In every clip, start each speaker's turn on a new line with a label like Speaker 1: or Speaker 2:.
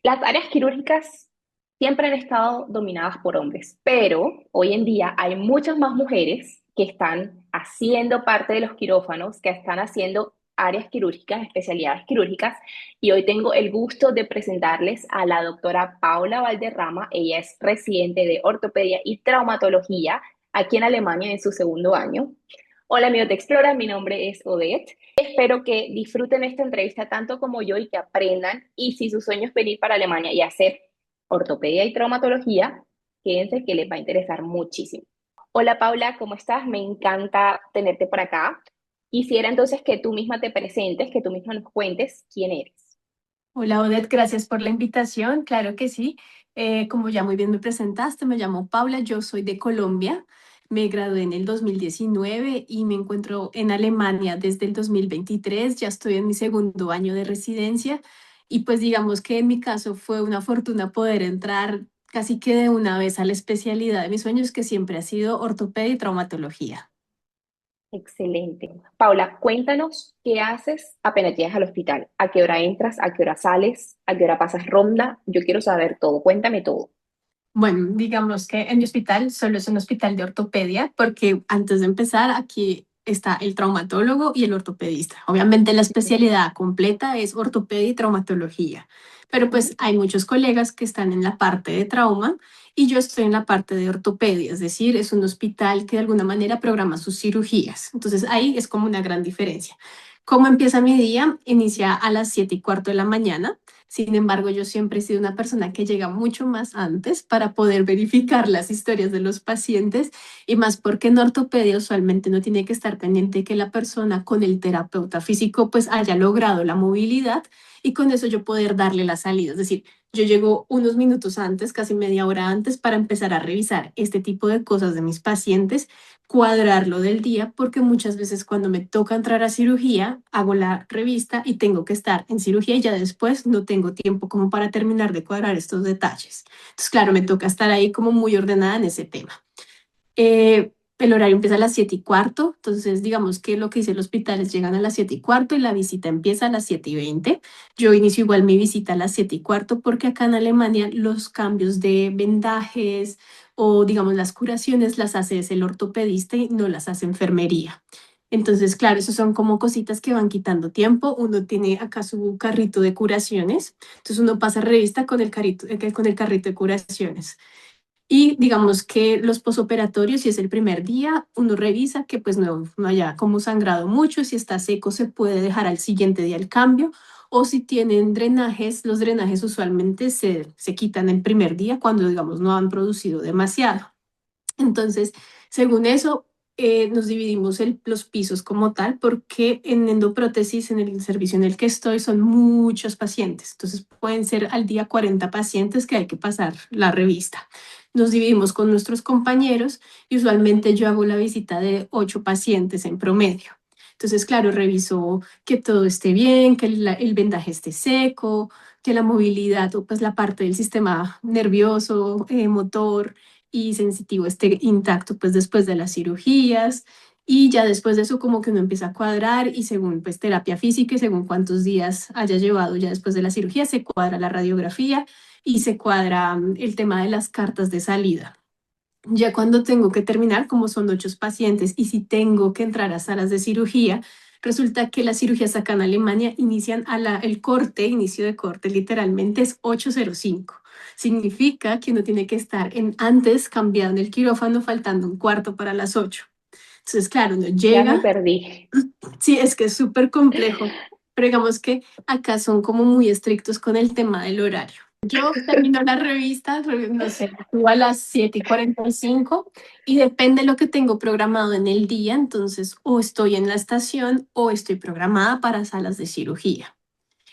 Speaker 1: Las áreas quirúrgicas siempre han estado dominadas por hombres, pero hoy en día hay muchas más mujeres que están haciendo parte de los quirófanos, que están haciendo áreas quirúrgicas, especialidades quirúrgicas, y hoy tengo el gusto de presentarles a la doctora Paula Valderrama. Ella es residente de ortopedia y traumatología aquí en Alemania en su segundo año. Hola, amigo de Explora, mi nombre es Odette. Espero que disfruten esta entrevista tanto como yo y que aprendan. Y si su sueño es venir para Alemania y hacer ortopedia y traumatología, quédense que les va a interesar muchísimo. Hola Paula, ¿cómo estás? Me encanta tenerte por acá. Quisiera entonces que tú misma te presentes, que tú misma nos cuentes quién eres.
Speaker 2: Hola Odette, gracias por la invitación. Claro que sí. Como ya muy bien me presentaste, me llamo Paula, yo soy de Colombia. Me gradué en el 2019 y me encuentro en Alemania desde el 2023. Ya estoy en mi segundo año de residencia y pues digamos que en mi caso fue una fortuna poder entrar casi que de una vez a la especialidad de mis sueños, que siempre ha sido ortopedia y traumatología.
Speaker 1: Excelente. Paula, cuéntanos qué haces apenas llegas al hospital. ¿A qué hora entras? ¿A qué hora sales? ¿A qué hora pasas ronda? Yo quiero saber todo. Cuéntame todo.
Speaker 2: Bueno, digamos que en mi hospital solo es un hospital de ortopedia, porque antes de empezar aquí está el traumatólogo y el ortopedista. Obviamente la especialidad completa es ortopedia y traumatología, pero pues
Speaker 1: Ujú.
Speaker 2: hay muchos colegas que están en la parte de trauma y yo estoy en la parte de ortopedia, es decir, es un hospital que de alguna manera programa sus cirugías. Entonces ahí es como una gran diferencia. ¿Cómo empieza mi día? Inicia a las 7:15 de la mañana. Sin embargo, yo siempre he sido una persona que llega mucho más antes para poder verificar las historias de los pacientes, y más porque en ortopedia usualmente no tiene que estar pendiente de que la persona con el terapeuta físico pues haya logrado la movilidad, y con eso yo poder darle la salida. Es decir, yo llego unos minutos antes, casi media hora antes, para empezar a revisar este tipo de cosas de mis pacientes, cuadrarlo del día, porque muchas veces cuando me toca entrar a cirugía, hago la revista y tengo que estar en cirugía y ya después no tengo tiempo como para terminar de cuadrar estos detalles. Entonces, claro, me toca estar ahí como muy ordenada en ese tema. El horario empieza a las 7:15, entonces digamos que lo que dice el hospital es llegan a las 7:15 y la visita empieza a las 7:20. Yo inicio igual mi visita a las 7:15 porque acá en Alemania los cambios de vendajes o digamos las curaciones las hace es el ortopedista y no las hace enfermería. Entonces, claro, eso son como cositas que van quitando tiempo. Uno tiene acá su carrito de curaciones, entonces uno pasa revista con el carrito de curaciones. Y digamos que los posoperatorios, si es el primer día, uno revisa que pues no haya como sangrado mucho. Si está seco, se puede dejar al siguiente día el cambio. O si tienen drenajes, los drenajes usualmente se quitan el primer día cuando, digamos, no han producido demasiado. Entonces, según eso, nos dividimos los pisos como tal, porque en endoprótesis, en el servicio en el que estoy, son muchos pacientes. Entonces, pueden ser al día 40 pacientes que hay que pasar la revista. Nos dividimos con nuestros compañeros y usualmente yo hago la visita de 8 pacientes en promedio. Entonces, claro, reviso que todo esté bien, que el vendaje esté seco, que la movilidad o pues la parte del sistema nervioso, motor y sensitivo esté intacto pues después de las cirugías. Y ya después de eso como que uno empieza a cuadrar y según pues terapia física y según cuántos días haya llevado ya después de la cirugía, se cuadra la radiografía y se cuadra el tema de las cartas de salida. Ya cuando tengo que terminar, como son 8 pacientes, y si tengo que entrar a salas de cirugía, resulta que las cirugías acá en Alemania inician el corte, inicio de corte, literalmente es 8:05. Significa que uno tiene que estar antes cambiado en el quirófano, faltando un cuarto para las 8. Entonces, claro, uno
Speaker 1: Ya me
Speaker 2: llega,
Speaker 1: perdí.
Speaker 2: sí, es que es súper complejo, pero digamos que acá son como muy estrictos con el tema del horario. Yo termino la revista, no sé, tú a las 7:45 y depende de lo que tengo programado en el día, entonces o estoy en la estación o estoy programada para salas de cirugía.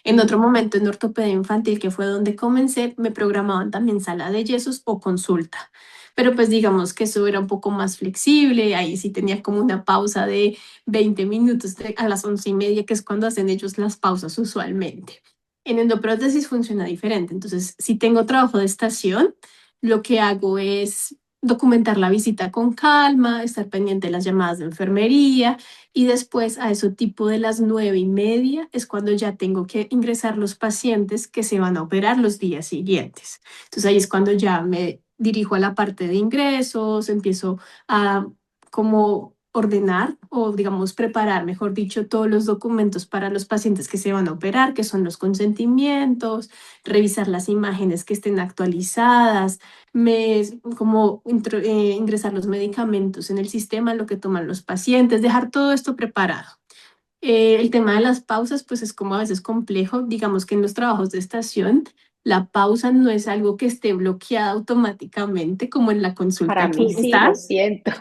Speaker 2: En otro momento en ortopedia infantil, que fue donde comencé, me programaban también sala de yesos o consulta. Pero pues digamos que eso era un poco más flexible, ahí sí tenía como una pausa de 20 minutos a las 11:30, que es cuando hacen ellos las pausas usualmente. En endoprótesis funciona diferente, entonces si tengo trabajo de estación, lo que hago es documentar la visita con calma, estar pendiente de las llamadas de enfermería y después a eso tipo de las 9:30 es cuando ya tengo que ingresar los pacientes que se van a operar los días siguientes. Entonces ahí es cuando ya me dirijo a la parte de ingresos, empiezo a como ordenar o digamos preparar, mejor dicho, todos los documentos para los pacientes que se van a operar, que son los consentimientos, revisar las imágenes que estén actualizadas, me, como ingresar los medicamentos en el sistema, lo que toman los pacientes, dejar todo esto preparado. El tema de las pausas, pues es como a veces complejo. Digamos que en los trabajos de estación, la pausa no es algo que esté bloqueada automáticamente, como en la
Speaker 1: Para
Speaker 2: consulta que
Speaker 1: mí sí, lo
Speaker 2: está.
Speaker 1: siento.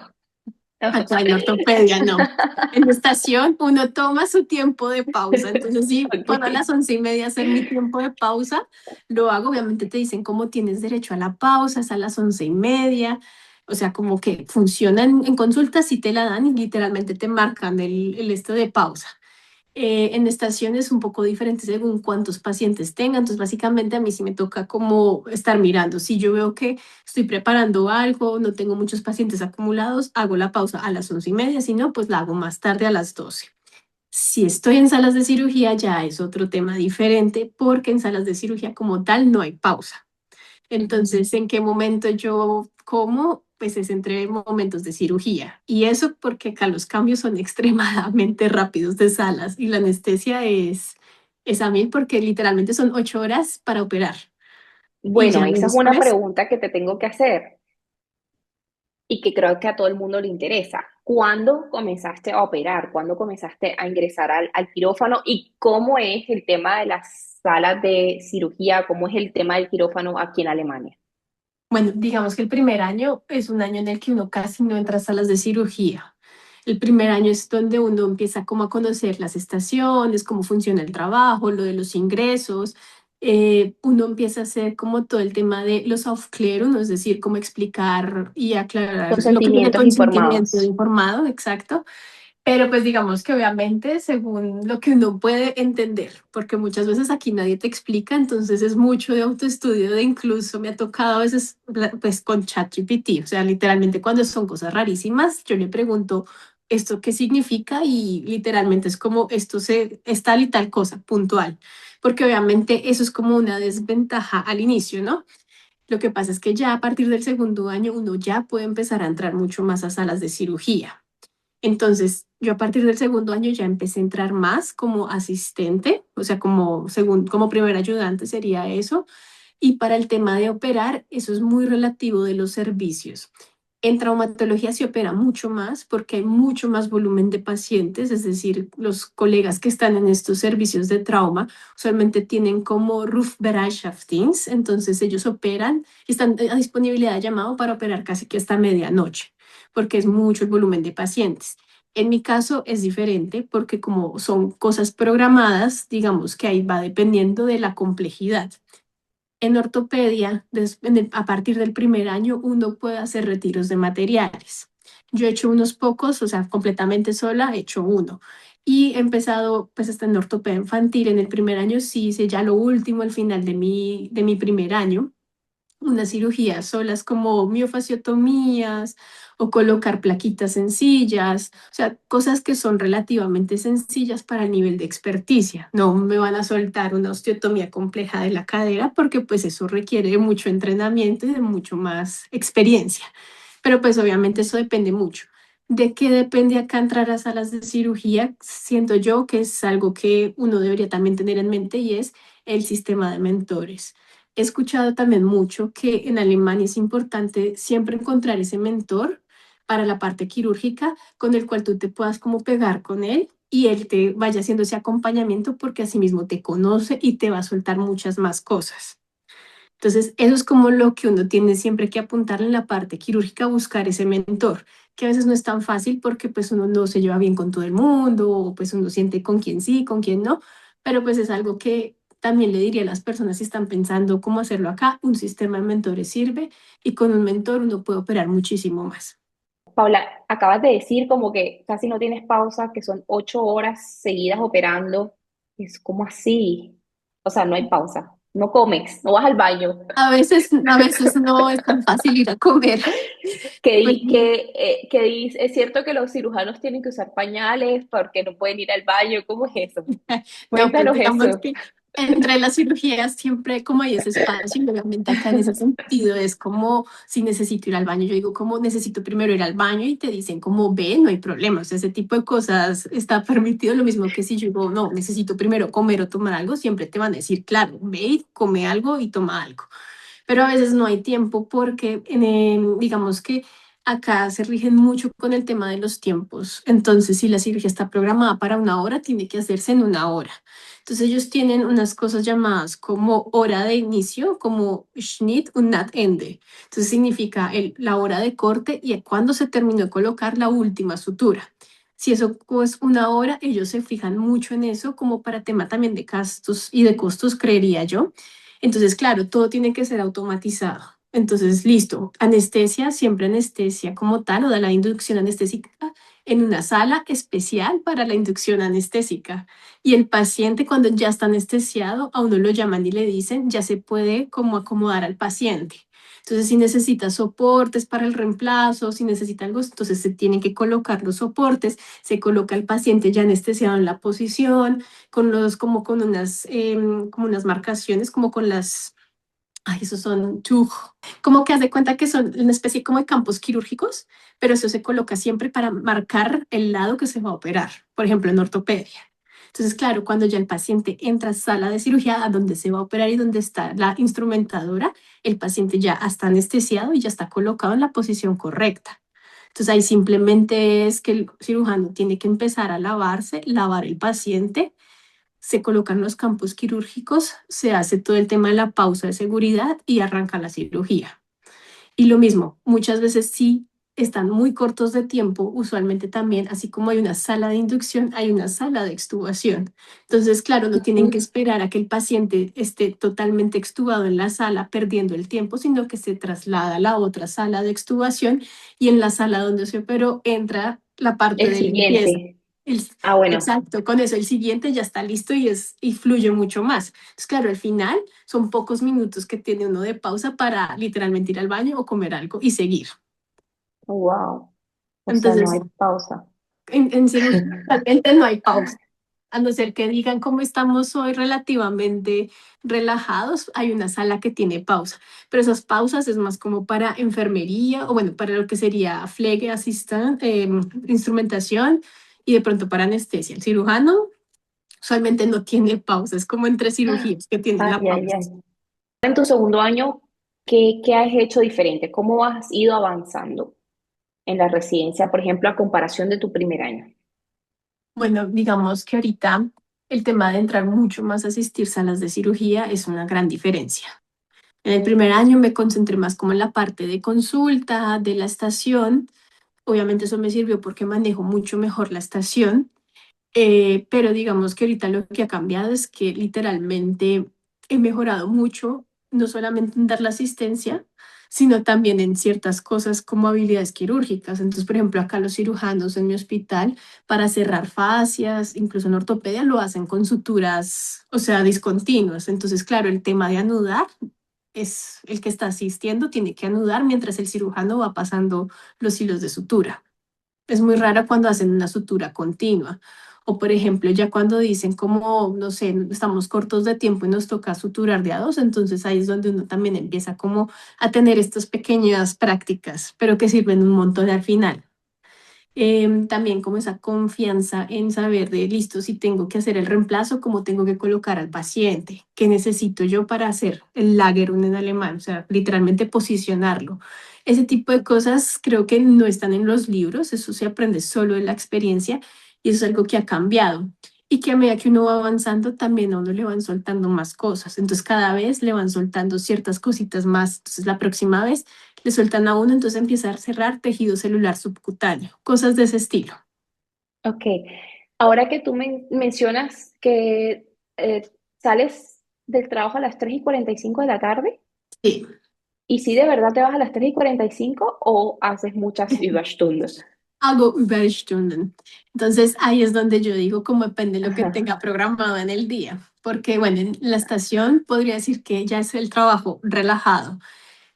Speaker 2: Acá en ortopedia no. En estación uno toma su tiempo de pausa. Entonces, si puedo a
Speaker 1: Ok.
Speaker 2: las 11:30 hacer mi tiempo de pausa, lo hago. Obviamente te dicen cómo tienes derecho a la pausa, es a las 11:30. O sea, como que funciona en consultas, si te la dan y literalmente te marcan el esto de pausa. En estaciones un poco diferentes según cuántos pacientes tengan. Entonces, básicamente a mí sí me toca como estar mirando. Si yo veo que estoy preparando algo, no tengo muchos pacientes acumulados, hago la pausa a las 11:30, si no, pues la hago más tarde a las 12. Si estoy en salas de cirugía ya es otro tema diferente porque en salas de cirugía como tal no hay pausa. Entonces, ¿en qué momento yo como? Pues es entre momentos de cirugía. Y eso porque acá los cambios son extremadamente rápidos de salas y la anestesia es a mil porque literalmente son 8 horas para operar. Y
Speaker 1: Bueno,
Speaker 2: ya
Speaker 1: esa es una
Speaker 2: después,
Speaker 1: pregunta que te tengo que hacer y que creo que a todo el mundo le interesa. ¿Cuándo comenzaste a operar? ¿Cuándo comenzaste a ingresar al quirófano? ¿Y cómo es el tema de las salas de cirugía? ¿Cómo es el tema del quirófano aquí en Alemania?
Speaker 2: bueno, digamos que el primer año es un año en el que uno casi no entra a salas de cirugía. El primer año es donde uno empieza como a conocer las estaciones, cómo funciona el trabajo, lo de los ingresos. Uno empieza a hacer como todo el tema de los Aufklärung, es decir, cómo explicar y aclarar lo que es el
Speaker 1: Consentimientos
Speaker 2: consentimiento
Speaker 1: informados.
Speaker 2: informado, exacto. Pero pues digamos que obviamente según lo que uno puede entender, porque muchas veces aquí nadie te explica, entonces es mucho de autoestudio, de incluso me ha tocado a veces pues con ChatGPT, o sea, literalmente cuando son cosas rarísimas, yo le pregunto esto qué significa y literalmente es como esto es tal y tal cosa, puntual, porque obviamente eso es como una desventaja al inicio, ¿no? Lo que pasa es que ya a partir del segundo año uno ya puede empezar a entrar mucho más a salas de cirugía. Entonces, yo a partir del segundo año ya empecé a entrar más como asistente, o sea, como primer ayudante sería eso. Y para el tema de operar, eso es muy relativo de los servicios. En traumatología se opera mucho más porque hay mucho más volumen de pacientes, es decir, los colegas que están en estos servicios de trauma usualmente tienen como Rufbereitschaftsdienst, entonces ellos operan y están a disponibilidad de llamado para operar casi que hasta medianoche, porque es mucho el volumen de pacientes. En mi caso es diferente porque como son cosas programadas, digamos que ahí va dependiendo de la complejidad. En ortopedia, a partir del primer año, uno puede hacer retiros de materiales. Yo he hecho unos pocos, o sea, completamente sola, he hecho uno. Y he empezado, pues, hasta en ortopedia infantil. En el primer año sí hice ya lo último, al final de mi primer año unas cirugías solas como miofasciotomías o colocar plaquitas sencillas, o sea, cosas que son relativamente sencillas para el nivel de experticia. No me van a soltar una osteotomía compleja de la cadera porque pues eso requiere de mucho entrenamiento y de mucho más experiencia. Pero pues obviamente eso depende mucho. ¿De qué depende acá entrar a salas de cirugía? Siento yo que es algo que uno debería también tener en mente y es el sistema de mentores. He escuchado también mucho que en Alemania es importante siempre encontrar ese mentor para la parte quirúrgica con el cual tú te puedas como pegar con él y él te vaya haciendo ese acompañamiento porque así mismo te conoce y te va a soltar muchas más cosas. Entonces, eso es como lo que uno tiene siempre que apuntarle en la parte quirúrgica, buscar ese mentor, que a veces no es tan fácil porque pues uno no se lleva bien con todo el mundo o pues uno siente con quién sí, con quién no, pero pues es algo que también le diría a las personas si están pensando cómo hacerlo acá, un sistema de mentores sirve y con un mentor uno puede operar muchísimo más.
Speaker 1: Paula, acabas de decir como que casi no tienes pausa, que son 8 horas seguidas operando. Es como así. O sea, no hay pausa. no comes, no vas al baño.
Speaker 2: A veces no es tan fácil ir a comer. Pues,
Speaker 1: Es cierto que los cirujanos tienen que usar pañales porque no pueden ir al baño. ¿Cómo es eso?
Speaker 2: no, pues
Speaker 1: Cuéntanos
Speaker 2: digamos
Speaker 1: eso.
Speaker 2: que entre las cirugías siempre como hay ese espacio, y obviamente acá en ese sentido es como si necesito ir al baño, yo digo como necesito primero ir al baño y te dicen como ve, no hay problema, o sea, ese tipo de cosas está permitido, lo mismo que si yo digo no, necesito primero comer o tomar algo, siempre te van a decir claro, ve y come algo y toma algo. Pero a veces no hay tiempo porque digamos que acá se rigen mucho con el tema de los tiempos. Entonces, si la cirugía está programada para una hora, tiene que hacerse en una hora. Entonces, ellos tienen unas cosas llamadas como hora de inicio, como Schnitt und Nahtende. Entonces, significa la hora de corte y cuando se terminó de colocar la última sutura. Si eso es una hora, ellos se fijan mucho en eso como para tema también de gastos y de costos, creería yo. Entonces, claro, todo tiene que ser automatizado. Entonces, listo, anestesia, siempre anestesia como tal, o da la inducción anestésica en una sala especial para la inducción anestésica. Y el paciente, cuando ya está anestesiado, a uno lo llaman y le dicen, ya se puede como acomodar al paciente. Entonces, si necesita soportes para el reemplazo, si necesita algo, entonces se tienen que colocar los soportes, se coloca el paciente ya anestesiado en la posición, con los, como con unas, como unas marcaciones, como con las, ay, esos son, como que haz de cuenta que son una especie como de campos quirúrgicos, pero eso se coloca siempre para marcar el lado que se va a operar, por ejemplo, en ortopedia. Entonces, claro, cuando ya el paciente entra a sala de cirugía, a donde se va a operar y donde está la instrumentadora, el paciente ya está anestesiado y ya está colocado en la posición correcta. Entonces ahí simplemente es que el cirujano tiene que empezar a lavarse, lavar el paciente, se colocan los campos quirúrgicos, se hace todo el tema de la pausa de seguridad y arranca la cirugía. Y lo mismo, muchas veces sí están muy cortos de tiempo, usualmente también, así como hay una sala de inducción, hay una sala de extubación. Entonces, claro, no tienen que
Speaker 1: Ujú.
Speaker 2: esperar a que el paciente esté totalmente extubado en la sala perdiendo el tiempo, sino que se traslada a la otra sala de extubación y en la sala donde se operó entra la parte
Speaker 1: El
Speaker 2: de limpieza.
Speaker 1: siguiente. Ah, bueno.
Speaker 2: Exacto, con eso el siguiente ya está listo y fluye mucho más. Entonces, claro, al final son pocos minutos que tiene uno de pausa para literalmente ir al baño o comer algo y seguir.
Speaker 1: Wow. O sea, no
Speaker 2: Entonces,
Speaker 1: hay pausa.
Speaker 2: en cirugía realmente no hay pausa. A no ser que digan cómo estamos hoy relativamente relajados, hay una sala que tiene pausa. Pero esas pausas es más como para enfermería o bueno, para lo que sería Pflege Assistant, instrumentación y de pronto para anestesia. El cirujano usualmente no tiene pausa, es como entre cirugías que tienen la
Speaker 1: Ay, ay,
Speaker 2: pausa.
Speaker 1: ay. En tu segundo año, ¿qué has hecho diferente? ¿Cómo has ido avanzando en la residencia, por ejemplo, a comparación de tu primer año?
Speaker 2: Bueno, digamos que ahorita el tema de entrar mucho más a asistir salas de cirugía es una gran diferencia. En el primer año me concentré más como en la parte de consulta, de la estación. Obviamente eso me sirvió porque manejo mucho mejor la estación. Pero digamos que ahorita lo que ha cambiado es que literalmente he mejorado mucho, no solamente en dar la asistencia, sino también en ciertas cosas como habilidades quirúrgicas. Entonces, por ejemplo, acá los cirujanos en mi hospital, para cerrar fascias, incluso en ortopedia, lo hacen con suturas, o sea, discontinuas. Entonces, claro, el tema de anudar es el que está asistiendo, tiene que anudar mientras el cirujano va pasando los hilos de sutura. Es muy raro cuando hacen una sutura continua. O por ejemplo, ya cuando dicen como, no sé, estamos cortos de tiempo y nos toca suturar de a dos, entonces ahí es donde uno también empieza como a tener estas pequeñas prácticas, pero que sirven un montón al final. También como esa confianza en saber de, listo, si tengo que hacer el reemplazo, cómo tengo que colocar al paciente, qué necesito yo para hacer el Lagerung en alemán, o sea, literalmente posicionarlo. Ese tipo de cosas creo que no están en los libros, eso se aprende solo en la experiencia y eso es algo que ha cambiado. Y que a medida que uno va avanzando, también a uno le van soltando más cosas. Entonces, cada vez le van soltando ciertas cositas más. Entonces, la próxima vez le sueltan a uno, entonces empieza a cerrar tejido celular subcutáneo, cosas de ese estilo.
Speaker 1: Ok. Ahora que tú mencionas que sales del trabajo a las 3:45 de la tarde,
Speaker 2: Sí,
Speaker 1: ¿y si de verdad te vas a las 3:45 o haces muchas Überstunden?
Speaker 2: hago Überstunden. Entonces ahí es donde yo digo, como depende de lo que
Speaker 1: Ajá.
Speaker 2: tenga programado en el día. porque bueno, en la estación podría decir que ya es el trabajo relajado.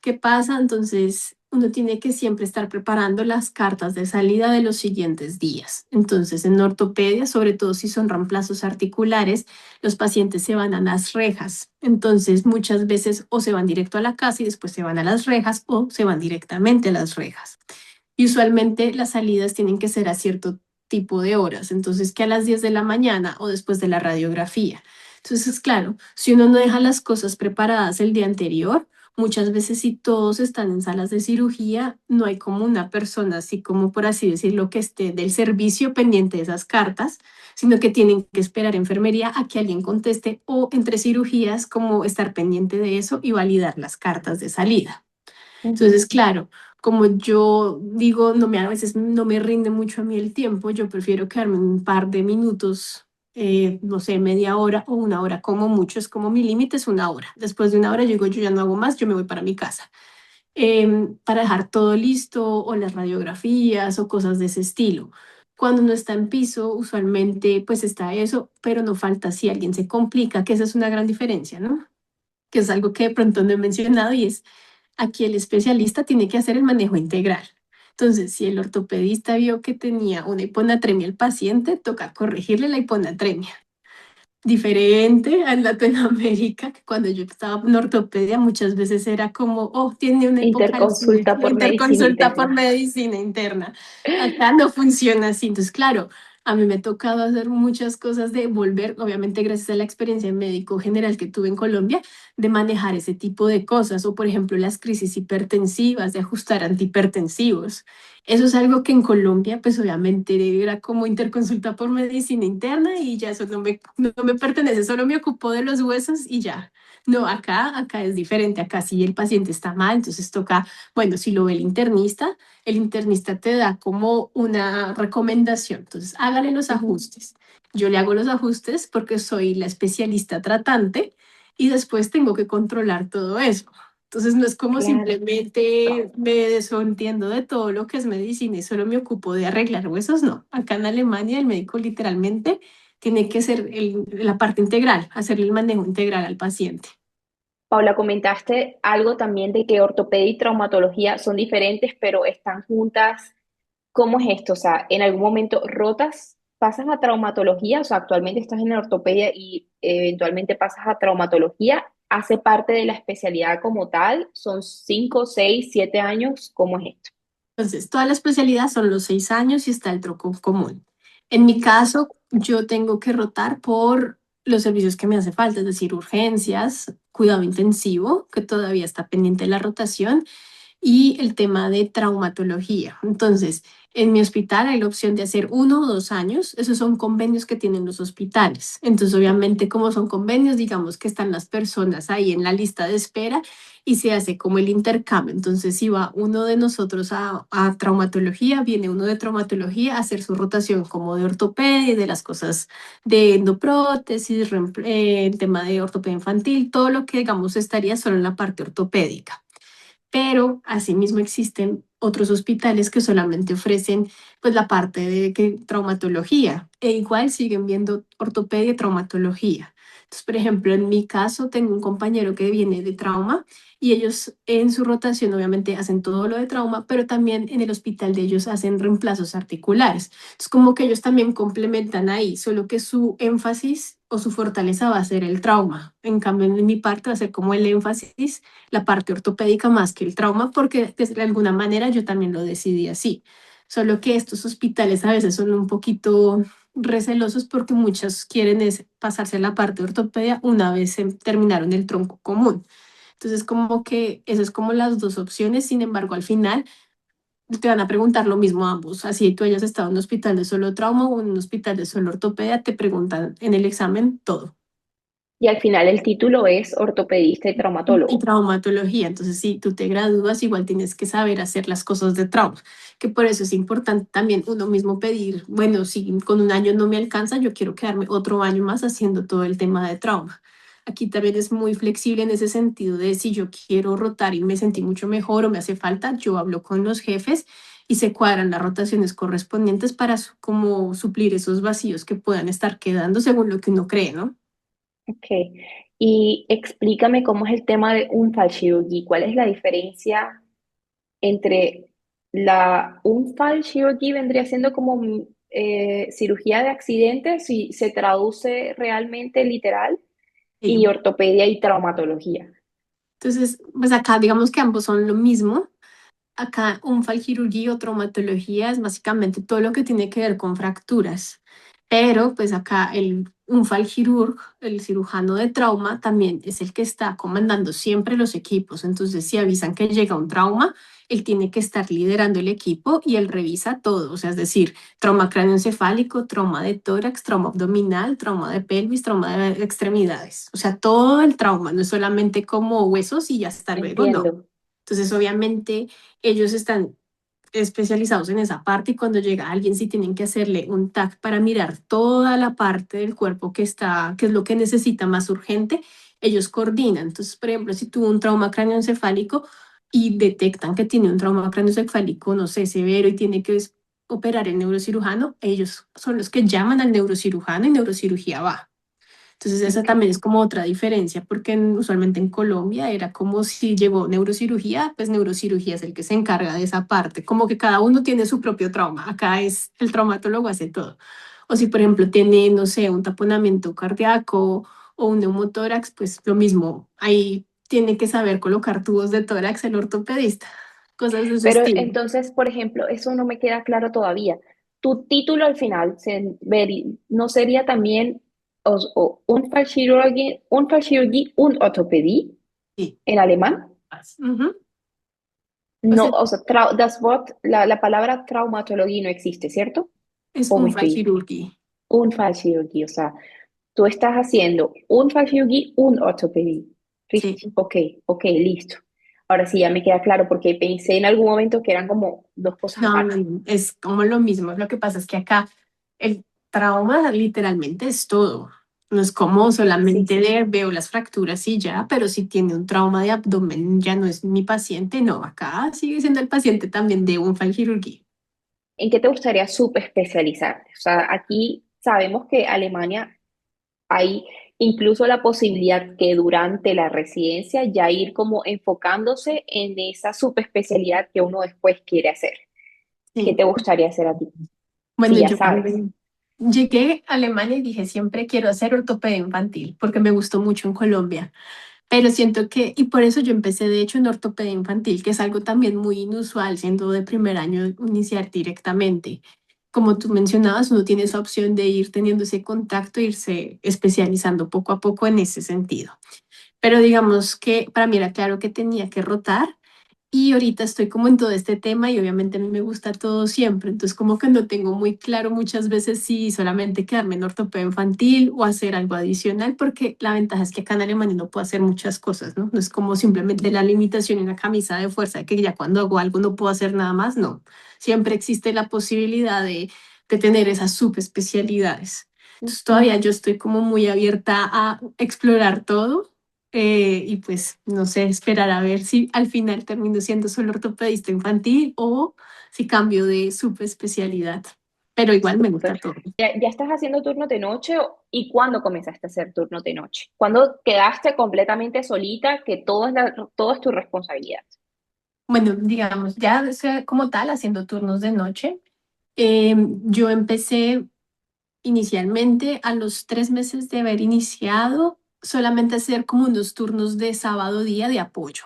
Speaker 2: ¿Qué pasa? Entonces, uno tiene que siempre estar preparando las cartas de salida de los siguientes días. Entonces, en ortopedia, sobre todo si son reemplazos articulares, los pacientes se van a las rejas. Entonces, muchas veces o se van directo a la casa y después se van a las rejas o se van directamente a las rejas. Y usualmente las salidas tienen que ser a cierto tipo de horas, entonces que a las 10 de la mañana o después de la radiografía. Entonces, claro, si uno no deja las cosas preparadas el día anterior, muchas veces si todos están en salas de cirugía, no hay como una persona, así como por así decirlo, que esté del servicio pendiente de esas cartas, sino que tienen que esperar enfermería a que alguien conteste o entre cirugías como estar pendiente de eso y validar las cartas de salida. Entonces,
Speaker 1: Ujú.
Speaker 2: claro, como yo digo, a veces no me rinde mucho a mí el tiempo, yo prefiero quedarme un par de minutos, no sé, media hora o una hora como mucho, es como mi límite es una hora. Después de una hora yo digo, yo ya no hago más, yo me voy para mi casa. Para dejar todo listo o las radiografías o cosas de ese estilo. Cuando uno está en piso, usualmente pues está eso, pero no falta si alguien se complica, que esa es una gran diferencia, ¿no? Que es algo que de pronto no he mencionado y es aquí el especialista tiene que hacer el manejo integral. Entonces, si el ortopedista vio que tenía una hiponatremia el paciente, toca corregirle la hiponatremia. Diferente en Latinoamérica, que cuando yo estaba en ortopedia muchas veces era como, oh, tiene una hipocalcemia,
Speaker 1: Interconsulta
Speaker 2: la
Speaker 1: por medicina
Speaker 2: interconsulta por
Speaker 1: interna.
Speaker 2: medicina interna. Acá no funciona así. Entonces, claro, a mí me ha tocado hacer muchas cosas de volver, obviamente gracias a la experiencia de médico general que tuve en Colombia, de manejar ese tipo de cosas, o por ejemplo las crisis hipertensivas, de ajustar antihipertensivos. Eso es algo que en Colombia, pues obviamente era como interconsulta por medicina interna y ya eso no me pertenece, solo me ocupo de los huesos y ya. No, acá es diferente, acá si el paciente está mal, entonces toca, bueno, si lo ve el internista te da como una recomendación, entonces hágale los
Speaker 1: Ujú.
Speaker 2: ajustes. Yo le hago los ajustes porque soy la especialista tratante y después tengo que controlar todo eso. Entonces no es como
Speaker 1: Claro.
Speaker 2: simplemente me desentiendo de todo lo que es medicina y solo me ocupo de arreglar huesos, no. Acá en Alemania el médico literalmente tiene que ser la parte integral, hacerle el manejo integral al paciente.
Speaker 1: Paula, comentaste algo también de que ortopedia y traumatología son diferentes, pero están juntas. ¿Cómo es esto? O sea, ¿en algún momento rotas, pasas a traumatología? O sea, actualmente estás en ortopedia y eventualmente pasas a traumatología. ¿Hace parte de la especialidad como tal? ¿Son 5, 6, 7 años? ¿Cómo es esto?
Speaker 2: Entonces, toda la especialidad son los 6 años y está el tronco común. En mi caso, yo tengo que rotar por los servicios que me hace falta, es decir, urgencias, cuidado intensivo, que todavía está pendiente de la rotación, y el tema de traumatología. Entonces, en mi hospital hay la opción de hacer 1 o 2 años. Esos son convenios que tienen los hospitales. Entonces, obviamente, como son convenios, digamos que están las personas ahí en la lista de espera y se hace como el intercambio. Entonces, si va uno de nosotros a traumatología, viene uno de traumatología a hacer su rotación como de ortopedia, y de las cosas de endoprótesis, el tema de ortopedia infantil, todo lo que, digamos, estaría solo en la parte ortopédica, pero asimismo existen otros hospitales que solamente ofrecen pues la parte de traumatología e igual siguen viendo ortopedia y traumatología. Entonces, por ejemplo, en mi caso tengo un compañero que viene de trauma y ellos en su rotación obviamente hacen todo lo de trauma, pero también en el hospital de ellos hacen reemplazos articulares. Es como que ellos también complementan ahí, solo que su énfasis o su fortaleza va a ser el trauma. En cambio, en mi parte va a ser como el énfasis la parte ortopédica más que el trauma, porque de alguna manera yo también lo decidí así. Solo que estos hospitales a veces son un poquito recelosos porque muchos quieren es pasarse a la parte de ortopedia una vez se terminaron el tronco común. Entonces, como que esas es como las dos opciones, sin embargo, al final te van a preguntar lo mismo a ambos. Así tú hayas estado en un hospital de solo trauma o en un hospital de solo ortopedia, te preguntan en el examen todo.
Speaker 1: Y al final el título es ortopedista y
Speaker 2: Y
Speaker 1: traumatólogo.
Speaker 2: traumatología. Entonces, si tú te gradúas, igual tienes que saber hacer las cosas de trauma, que por eso es importante también uno mismo pedir, bueno, si con un año no me alcanza, yo quiero quedarme otro año más haciendo todo el tema de trauma. Aquí también es muy flexible en ese sentido de si yo quiero rotar y me sentí mucho mejor o me hace falta, yo hablo con los jefes y se cuadran las rotaciones correspondientes para como suplir esos vacíos que puedan estar quedando según lo que uno cree, ¿no?
Speaker 1: Ok. Y explícame cómo es el tema de un falchirurgi. ¿Cuál es la diferencia entre un falchirurgi vendría siendo como cirugía de accidentes si se traduce realmente literal y
Speaker 2: Sí.
Speaker 1: ortopedia y traumatología?
Speaker 2: Entonces, pues acá digamos que ambos son lo mismo. Acá un falchirugía o traumatología es básicamente todo lo que tiene que ver con fracturas, pero pues acá un falchirurg, el cirujano de trauma, también es el que está comandando siempre los equipos. Entonces, si avisan que llega un trauma, él tiene que estar liderando el equipo y él revisa todo, o sea, es decir, trauma cráneoencefálico, trauma de tórax, trauma abdominal, trauma de pelvis, trauma de extremidades, o sea, todo el trauma, no es solamente como huesos y ya hasta luego, no.
Speaker 1: Entiendo.
Speaker 2: Entonces, obviamente, ellos están especializados en esa parte y cuando llega alguien sí tienen que hacerle un TAC para mirar toda la parte del cuerpo que está, que es lo que necesita más urgente, ellos coordinan. Entonces, por ejemplo, si tuvo un trauma cráneoencefálico y detectan que tiene un trauma cráneoencefálico, no sé, severo y tiene que operar el neurocirujano, ellos son los que llaman al neurocirujano y neurocirugía va. Entonces esa
Speaker 1: Ok.
Speaker 2: también es como otra diferencia, porque usualmente en Colombia era como si llegó neurocirugía, pues neurocirugía es el que se encarga de esa parte, como que cada uno tiene su propio trauma, acá es el traumatólogo hace todo. O si por ejemplo tiene, no sé, un taponamiento cardíaco o un neumotórax, pues lo mismo, ahí tiene que saber colocar tubos de tórax el ortopedista, cosas de ese
Speaker 1: Pero
Speaker 2: estilo.
Speaker 1: entonces, por ejemplo, eso no me queda claro todavía. Tu título al final no sería también un Fachchirurgie und Orthopädie
Speaker 2: Sí.
Speaker 1: en alemán.
Speaker 2: Ujú. O
Speaker 1: No,
Speaker 2: sea,
Speaker 1: o sea, la palabra traumatología no existe, ¿cierto?
Speaker 2: es
Speaker 1: ¿O
Speaker 2: un
Speaker 1: me estoy?
Speaker 2: fachirurgi.
Speaker 1: Un Fachchirurgie, o sea, tú estás haciendo un Fachchirurgie und Orthopädie.
Speaker 2: Sí.
Speaker 1: Ok, ok, listo. Ahora sí, ya me queda claro porque pensé en algún momento que eran como dos cosas
Speaker 2: No, no,
Speaker 1: aparte.
Speaker 2: no, es como lo mismo. Lo que pasa es que acá el trauma literalmente es todo. No es como
Speaker 1: Sí,
Speaker 2: solamente
Speaker 1: sí.
Speaker 2: de veo las fracturas y ya, pero si tiene un trauma de abdomen ya no es mi paciente, no, acá sigue siendo el paciente también de un falchirurgia.
Speaker 1: ¿En qué te gustaría subespecializarte? O sea, aquí sabemos que Alemania hay incluso la posibilidad que durante la residencia ya ir como enfocándose en esa subespecialidad que uno después quiere hacer. ¿Qué
Speaker 2: Sí.
Speaker 1: te gustaría hacer a ti? Si
Speaker 2: Bueno,
Speaker 1: ya
Speaker 2: yo cuando
Speaker 1: sabes.
Speaker 2: llegué a Alemania y dije siempre quiero hacer ortopedia infantil porque me gustó mucho en Colombia. Pero siento que, y por eso yo empecé de hecho en ortopedia infantil, que es algo también muy inusual siendo de primer año iniciar directamente. Como tú mencionabas, uno tiene esa opción de ir teniendo ese contacto, e irse especializando poco a poco en ese sentido. Pero digamos que para mí era claro que tenía que rotar y ahorita estoy como en todo este tema y obviamente a mí me gusta todo siempre, entonces como que no tengo muy claro muchas veces si solamente quedarme en ortopedia infantil o hacer algo adicional, porque la ventaja es que acá en Alemania no puedo hacer muchas cosas, ¿no? No es como simplemente la limitación en la camisa de fuerza, que ya cuando hago algo no puedo hacer nada más, no. Siempre existe la posibilidad de tener esas subespecialidades. Entonces todavía yo estoy como muy abierta a explorar todo y pues no sé, esperar a ver si al final termino siendo solo ortopedista infantil o si cambio de subespecialidad. Pero igual me gusta
Speaker 1: Súper.
Speaker 2: todo.
Speaker 1: ¿Ya estás haciendo turnos de noche y cuándo comenzaste a hacer turnos de noche? ¿Cuándo quedaste completamente solita que todo es tu responsabilidad?
Speaker 2: Bueno, digamos, ya como tal haciendo turnos de noche, yo empecé inicialmente a los 3 meses de haber iniciado solamente a hacer como unos turnos de sábado día de apoyo.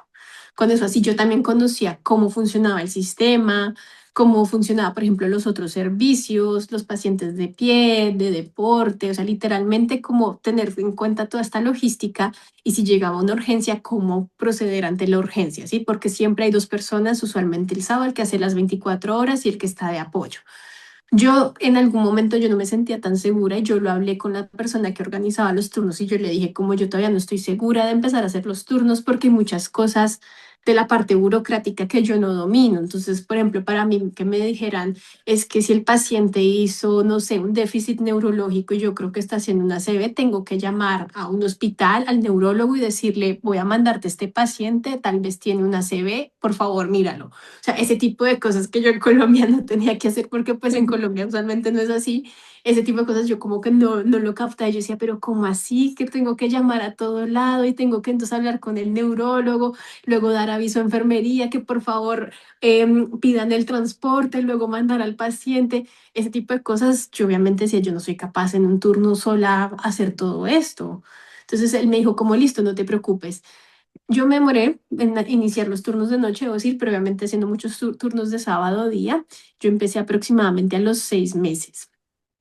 Speaker 2: Con eso así yo también conocía cómo funcionaba el sistema, cómo funcionaba, por ejemplo, los otros servicios, los pacientes de pie, de deporte, o sea, literalmente cómo tener en cuenta toda esta logística y si llegaba una urgencia, cómo proceder ante la urgencia, ¿sí? Porque siempre hay dos personas, usualmente el sábado, el que hace las 24 horas y el que está de apoyo. Yo en algún momento yo no me sentía tan segura y yo lo hablé con la persona que organizaba los turnos y yo le dije como yo todavía no estoy segura de empezar a hacer los turnos porque hay muchas cosas de la parte burocrática que yo no domino. Entonces, por ejemplo, para mí que me dijeran es que si el paciente hizo, no sé, un déficit neurológico y yo creo que está haciendo una CB, tengo que llamar a un hospital, al neurólogo y decirle, voy a mandarte este paciente, tal vez tiene una CB, por favor, míralo. O sea, ese tipo de cosas que yo en Colombia no tenía que hacer porque pues en Colombia usualmente no es así. ese tipo de cosas yo como que no lo captaba. Yo decía, pero ¿cómo así? Que tengo que llamar a todo lado y tengo que entonces hablar con el neurólogo, luego dar aviso a enfermería que por favor pidan el transporte, luego mandar al paciente, ese tipo de cosas. Yo obviamente decía, yo no soy capaz en un turno sola hacer todo esto. Entonces él me dijo, como listo, no te preocupes. Yo me demoré en iniciar los turnos de noche, debo decir, pero obviamente haciendo muchos turnos de sábado a día. Yo empecé aproximadamente a los 6 meses,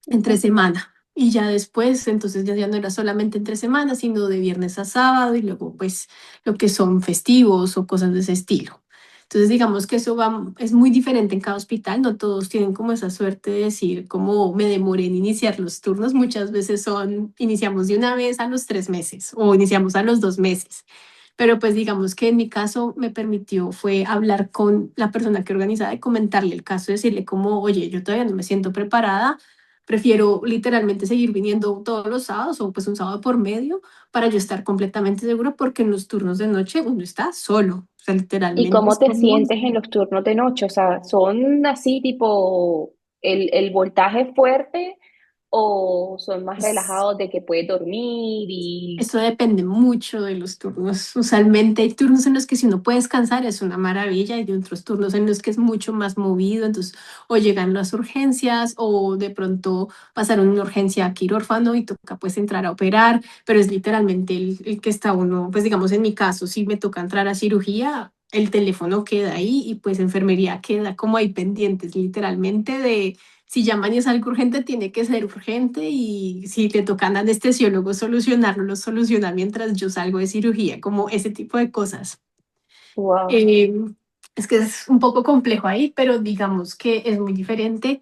Speaker 2: entre
Speaker 1: Ujú.
Speaker 2: semana. Y ya después, entonces ya no era solamente entre semanas, sino de viernes a sábado y luego pues lo que son festivos o cosas de ese estilo. Entonces digamos que eso va, es muy diferente en cada hospital, no todos tienen como esa suerte de decir como me demoré en iniciar los turnos, muchas veces son iniciamos de una vez a los 3 meses o iniciamos a los 2 meses. Pero pues digamos que en mi caso me permitió fue hablar con la persona que organizaba y comentarle el caso, decirle como, oye, yo todavía no me siento preparada, prefiero literalmente seguir viniendo todos los sábados o pues un sábado por medio para yo estar completamente segura porque en los turnos de noche uno está solo, o sea,
Speaker 1: ¿Y
Speaker 2: literalmente
Speaker 1: cómo
Speaker 2: es
Speaker 1: te
Speaker 2: como
Speaker 1: sientes en los turnos de noche? O sea, ¿son así tipo el voltaje fuerte o son más
Speaker 2: es
Speaker 1: relajados de que puedes dormir y,
Speaker 2: Esto depende mucho de los turnos. Usualmente hay turnos en los que si uno puede descansar es una maravilla y hay otros turnos en los que es mucho más movido. Entonces, o llegan las urgencias o de pronto pasaron una urgencia a quirófano y toca pues entrar a operar, pero es literalmente el que está uno, pues digamos en mi caso, si me toca entrar a cirugía, el teléfono queda ahí y pues enfermería queda como ahí pendientes literalmente de si llaman y es algo urgente, tiene que ser urgente y si le tocan anestesiólogo solucionarlo, lo soluciona mientras yo salgo de cirugía, como ese tipo de cosas.
Speaker 1: wow.
Speaker 2: Eh, es que es un poco complejo ahí, pero digamos que es muy diferente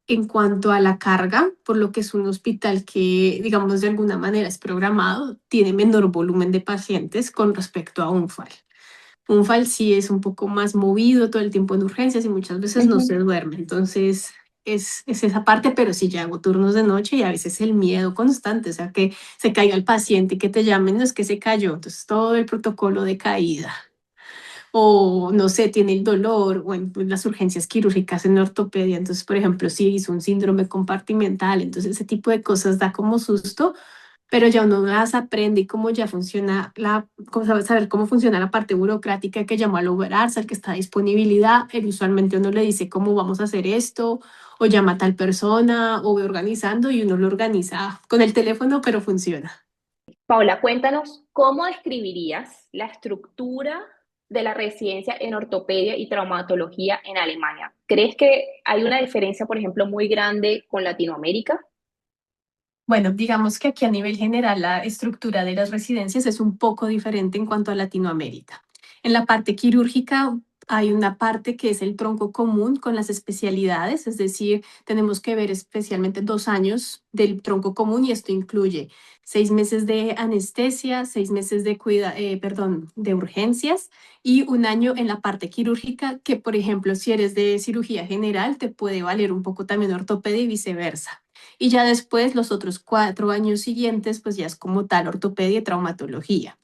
Speaker 2: en cuanto a la carga, por lo que es un hospital que, digamos, de alguna manera es programado, tiene menor volumen de pacientes con respecto a un FAL. Un FAL sí es un poco más movido todo el tiempo en urgencias y muchas veces no se
Speaker 1: Ujú.
Speaker 2: duerme. Entonces es esa parte, pero sí ya hago turnos de noche y a veces el miedo constante, o sea, que se caiga el paciente y que te llamen, no es que se cayó, entonces todo el protocolo de caída. O no sé, tiene el dolor o en pues, las urgencias quirúrgicas en ortopedia. Entonces, por ejemplo, si hizo un síndrome compartimental, entonces ese tipo de cosas da como susto, pero ya uno las aprende y cómo ya funciona saber cómo funciona la parte burocrática que llamó al overarse, al que está a disponibilidad. Él usualmente uno le dice cómo vamos a hacer esto, o llama a tal persona, o ve organizando y uno lo organiza con el teléfono, pero funciona.
Speaker 1: Paula, cuéntanos cómo describirías la estructura de la residencia en ortopedia y traumatología en Alemania. ¿Crees que hay una diferencia, por ejemplo, muy grande con Latinoamérica?
Speaker 2: Bueno, digamos que aquí a nivel general la estructura de las residencias es un poco diferente en cuanto a Latinoamérica. En la parte quirúrgica hay una parte que es el tronco común con las especialidades, es decir, tenemos que ver especialmente 2 años del tronco común y esto incluye 6 meses de anestesia, 6 meses de urgencias y un año en la parte quirúrgica que, por ejemplo, si eres de cirugía general, te puede valer un poco también ortopedia y viceversa. Y ya después, los otros 4 años siguientes, pues ya es como tal ortopedia y traumatología.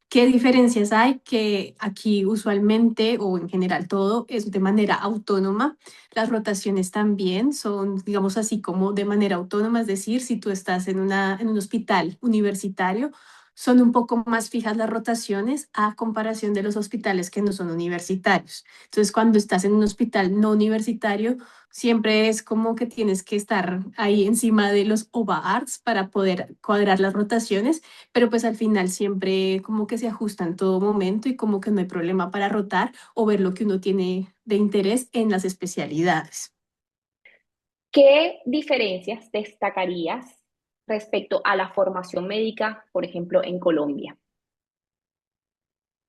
Speaker 2: ¿Qué diferencias hay? Que aquí usualmente o en general todo es de manera autónoma. Las rotaciones también son, digamos así, como de manera autónoma, es decir, si tú estás en un hospital universitario, son un poco más fijas las rotaciones a comparación de los hospitales que no son universitarios. Entonces, cuando estás en un hospital no universitario, siempre es como que tienes que estar ahí encima de los OVARs para poder cuadrar las rotaciones, pero pues al final siempre como que se ajusta en todo momento y como que no hay problema para rotar o ver lo que uno tiene de interés en las especialidades.
Speaker 1: ¿Qué diferencias destacarías respecto a la formación médica, por ejemplo, en Colombia?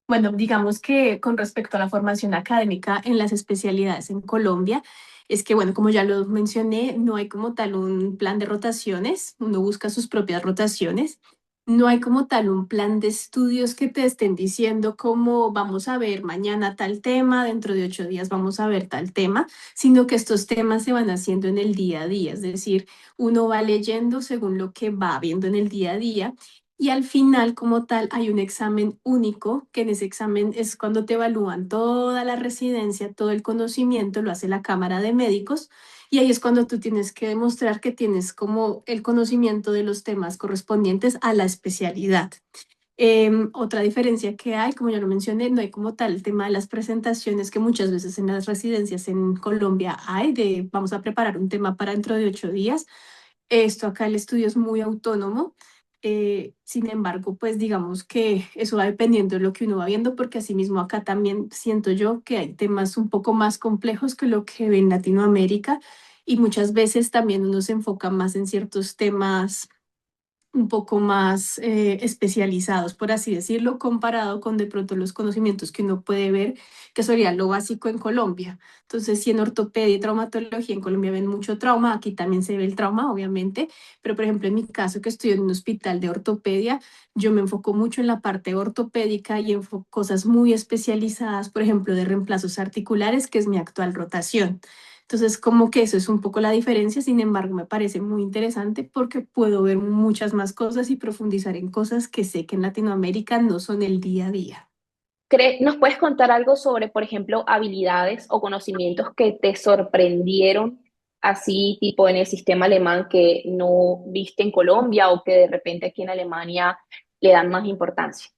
Speaker 2: Bueno, digamos que con respecto a la formación académica en las especialidades en Colombia, es que, bueno, como ya lo mencioné, no hay como tal un plan de rotaciones, uno busca sus propias rotaciones. No hay como tal un plan de estudios que te estén diciendo cómo vamos a ver mañana tal tema, dentro de 8 días vamos a ver tal tema, sino que estos temas se van haciendo en el día a día, es decir, uno va leyendo según lo que va viendo en el día a día y al final como tal hay un examen único, que en ese examen es cuando te evalúan toda la residencia, todo el conocimiento, lo hace la Cámara de Médicos y ahí es cuando tú tienes que demostrar que tienes como el conocimiento de los temas correspondientes a la especialidad. Otra diferencia que hay, como ya lo mencioné, no hay como tal el tema de las presentaciones que muchas veces en las residencias en Colombia hay, de vamos a preparar un tema para dentro de 8 días. Esto acá el estudio es muy autónomo. Sin embargo, pues digamos que eso va dependiendo de lo que uno va viendo, porque asimismo acá también siento yo que hay temas un poco más complejos que lo que ve en Latinoamérica y muchas veces también uno se enfoca más en ciertos temas un poco más especializados, por así decirlo, comparado con de pronto los conocimientos que uno puede ver, que sería lo básico en Colombia. Entonces, si en ortopedia y traumatología en Colombia ven mucho trauma, aquí también se ve el trauma, obviamente, pero por ejemplo, en mi caso, que estoy en un hospital de ortopedia, yo me enfoco mucho en la parte ortopédica y en cosas muy especializadas, por ejemplo, de reemplazos articulares, que es mi actual rotación. Entonces, como que eso es un poco la diferencia, sin embargo, me parece muy interesante porque puedo ver muchas más cosas y profundizar en cosas que sé que en Latinoamérica no son el día a día.
Speaker 1: ¿Nos puedes contar algo sobre, por ejemplo, habilidades o conocimientos que te sorprendieron así, tipo en el sistema alemán que no viste en Colombia o que de repente aquí en Alemania le dan más importancia?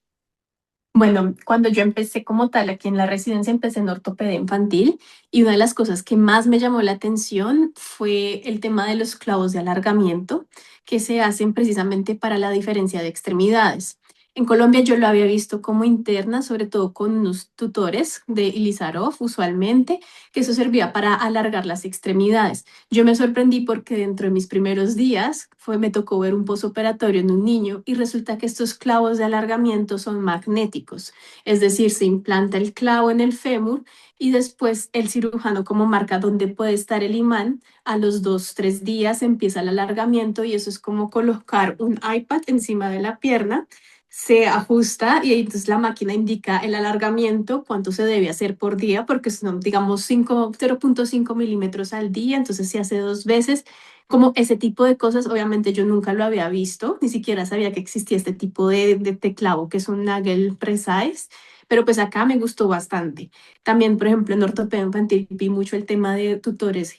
Speaker 2: Bueno, cuando yo empecé como tal aquí en la residencia, empecé en ortopedia infantil y una de las cosas que más me llamó la atención fue el tema de los clavos de alargamiento que se hacen precisamente para la diferencia de extremidades. En Colombia yo lo había visto como interna, sobre todo con unos tutores de Ilizarov usualmente, que eso servía para alargar las extremidades. Yo me sorprendí porque dentro de mis primeros días me tocó ver un posoperatorio en un niño y resulta que estos clavos de alargamiento son magnéticos, es decir, se implanta el clavo en el fémur y después el cirujano como marca dónde puede estar el imán, a los 2, 3 días empieza el alargamiento y eso es como colocar un iPad encima de la pierna, se ajusta y entonces la máquina indica el alargamiento, cuánto se debe hacer por día, porque son, digamos, 0,5 milímetros al día, entonces se hace 2 veces. Como ese tipo de cosas, obviamente yo nunca lo había visto, ni siquiera sabía que existía este tipo de teclado que es un Nagel Precise, pero pues acá me gustó bastante. También, por ejemplo, en ortopedia infantil vi mucho el tema de tutores,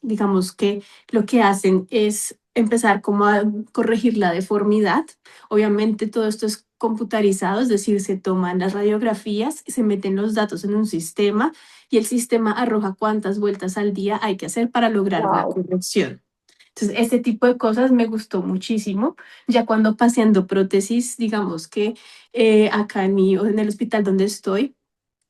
Speaker 2: digamos que lo que hacen es empezar como a corregir la deformidad. Obviamente todo esto es computarizado, es decir, se toman las radiografías, se meten los datos en un sistema y el sistema arroja cuántas vueltas al día hay que hacer para lograr una
Speaker 1: Wow.
Speaker 2: corrección. Entonces, este tipo de cosas me gustó muchísimo. Ya cuando paseando prótesis, digamos que acá en el hospital donde estoy,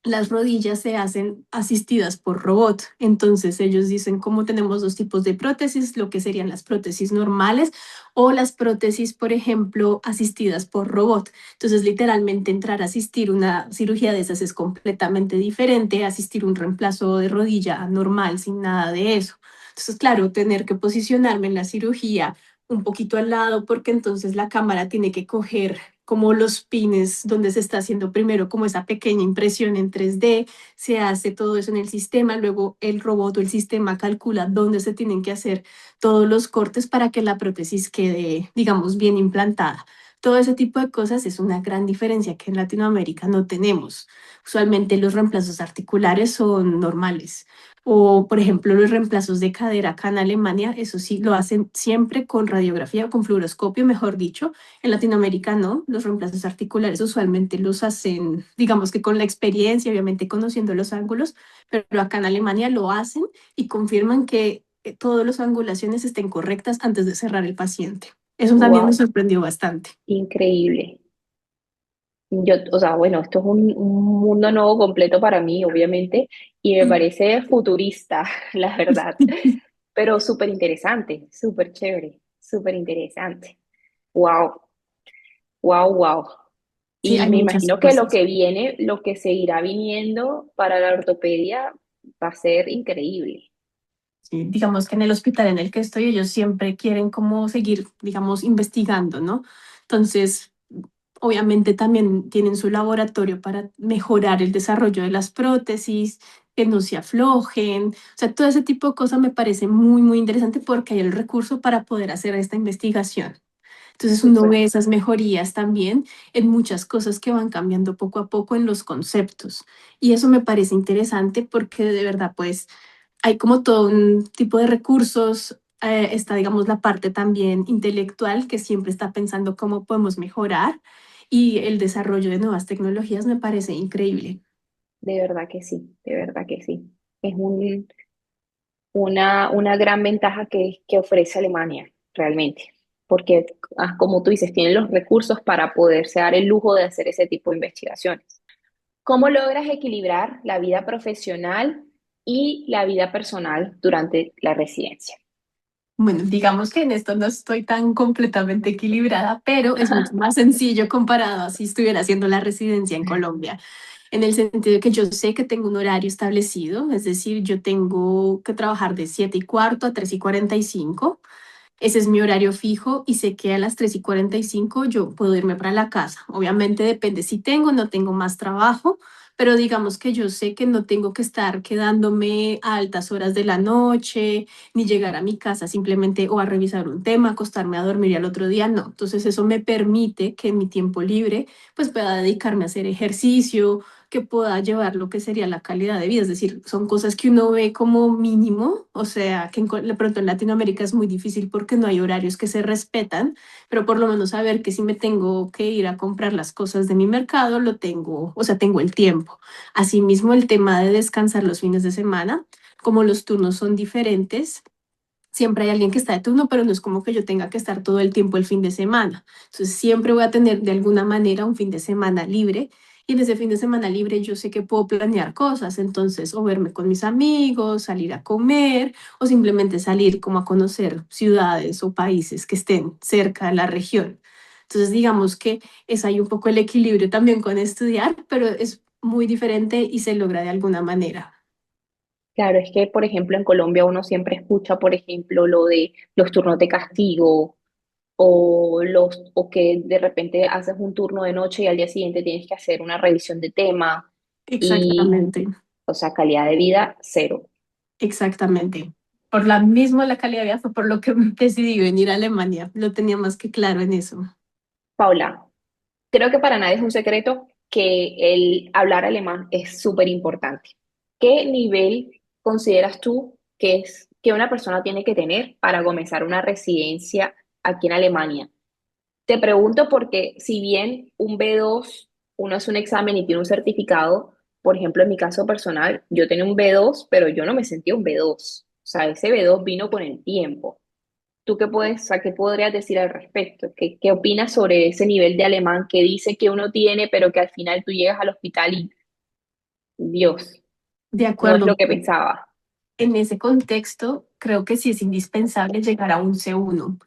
Speaker 2: las rodillas se hacen asistidas por robot. Entonces ellos dicen cómo tenemos dos tipos de prótesis, lo que serían las prótesis normales o las prótesis, por ejemplo, asistidas por robot. Entonces literalmente entrar a asistir una cirugía de esas es completamente diferente a asistir un reemplazo de rodilla normal sin nada de eso. Entonces, claro, tener que posicionarme en la cirugía un poquito al lado porque entonces la cámara tiene que coger como los pines donde se está haciendo primero como esa pequeña impresión en 3D, se hace todo eso en el sistema, luego el robot o el sistema calcula dónde se tienen que hacer todos los cortes para que la prótesis quede, digamos, bien implantada. Todo ese tipo de cosas es una gran diferencia que en Latinoamérica no tenemos. Usualmente los reemplazos articulares son normales. O, por ejemplo, los reemplazos de cadera acá en Alemania, eso sí, lo hacen siempre con radiografía o con fluoroscopio, mejor dicho. En Latinoamérica no, los reemplazos articulares usualmente los hacen, digamos que con la experiencia, obviamente conociendo los ángulos, pero acá en Alemania lo hacen y confirman que todas las angulaciones estén correctas antes de cerrar el paciente. Eso también me
Speaker 1: Wow,
Speaker 2: sorprendió bastante.
Speaker 1: increíble. Yo, o sea, bueno, esto es un mundo nuevo completo para mí, obviamente, y me parece futurista, la verdad, pero súper interesante, súper chévere, súper interesante. Wow, wow, wow.
Speaker 2: Sí,
Speaker 1: Y
Speaker 2: hay
Speaker 1: me
Speaker 2: muchas
Speaker 1: imagino que lo
Speaker 2: cosas.
Speaker 1: que viene, lo que seguirá viniendo para la ortopedia va a ser increíble.
Speaker 2: Sí, digamos que en el hospital en el que estoy, ellos siempre quieren como seguir, digamos, investigando, ¿no? Entonces, obviamente también tienen su laboratorio para mejorar el desarrollo de las prótesis, que no se aflojen. O sea, todo ese tipo de cosas me parece muy, muy interesante porque hay el recurso para poder hacer esta investigación. Entonces uno
Speaker 1: Súper.
Speaker 2: ve esas mejorías también en muchas cosas que van cambiando poco a poco en los conceptos. Y eso me parece interesante porque de verdad, pues, hay como todo un tipo de recursos. Está, digamos, la parte también intelectual que siempre está pensando cómo podemos mejorar y el desarrollo de nuevas tecnologías me parece increíble.
Speaker 1: De verdad que sí, de verdad que sí. Es una gran ventaja que ofrece Alemania, realmente, porque, como tú dices, tienen los recursos para poderse dar el lujo de hacer ese tipo de investigaciones. ¿Cómo logras equilibrar la vida profesional y la vida personal durante la residencia?
Speaker 2: Bueno, digamos que en esto no estoy tan completamente equilibrada, pero es mucho más sencillo comparado a si estuviera haciendo la residencia en Colombia, en el sentido de que yo sé que tengo un horario establecido, es decir, yo tengo que trabajar de 7:15 a 3:45. Ese es mi horario fijo y sé que a las 3:45 yo puedo irme para la casa. Obviamente depende si tengo o no tengo más trabajo, pero digamos que yo sé que no tengo que estar quedándome a altas horas de la noche, ni llegar a mi casa simplemente o a revisar un tema, acostarme a dormir y al otro día no. Entonces eso me permite que en mi tiempo libre pues pueda dedicarme a hacer ejercicio, que pueda llevar lo que sería la calidad de vida. Es decir, son cosas que uno ve como mínimo, o sea, que de pronto en Latinoamérica es muy difícil porque no hay horarios que se respetan, pero por lo menos saber que si me tengo que ir a comprar las cosas de mi mercado, lo tengo, o sea, tengo el tiempo. Asimismo, el tema de descansar los fines de semana, como los turnos son diferentes. Siempre hay alguien que está de turno, pero no es como que yo tenga que estar todo el tiempo el fin de semana. Entonces, siempre voy a tener de alguna manera un fin de semana libre y en ese fin de semana libre yo sé que puedo planear cosas. Entonces, o verme con mis amigos, salir a comer o simplemente salir como a conocer ciudades o países que estén cerca de la región. Entonces, digamos que es ahí un poco el equilibrio también con estudiar, pero es muy diferente y se logra de alguna manera.
Speaker 1: Claro, es que, por ejemplo, en Colombia uno siempre escucha, por ejemplo, lo de los turnos de castigo o que de repente haces un turno de noche y al día siguiente tienes que hacer una revisión de tema y,
Speaker 2: Exactamente.
Speaker 1: o sea, calidad de vida cero.
Speaker 2: Exactamente. Por la misma la calidad de vida fue por lo que decidí venir a Alemania. Lo tenía más que claro en eso.
Speaker 1: Paula, creo que para nadie es un secreto que el hablar alemán es súper importante. ¿Qué nivel consideras tú que una persona tiene que tener para comenzar una residencia aquí en Alemania? Te pregunto porque si bien un B2 uno hace un examen y tiene un certificado, por ejemplo, en mi caso personal, yo tenía un B2 pero yo no me sentía un B2. O sea, ese B2 vino con el tiempo. ¿Tú qué puedes, o sea, qué podrías decir al respecto? ¿Qué opinas sobre ese nivel de alemán que dice que uno tiene, pero que al final tú llegas al hospital y, Dios,
Speaker 2: De
Speaker 1: no es
Speaker 2: acuerdo.
Speaker 1: lo que pensaba?
Speaker 2: En ese contexto, creo que sí es indispensable llegar a un C1.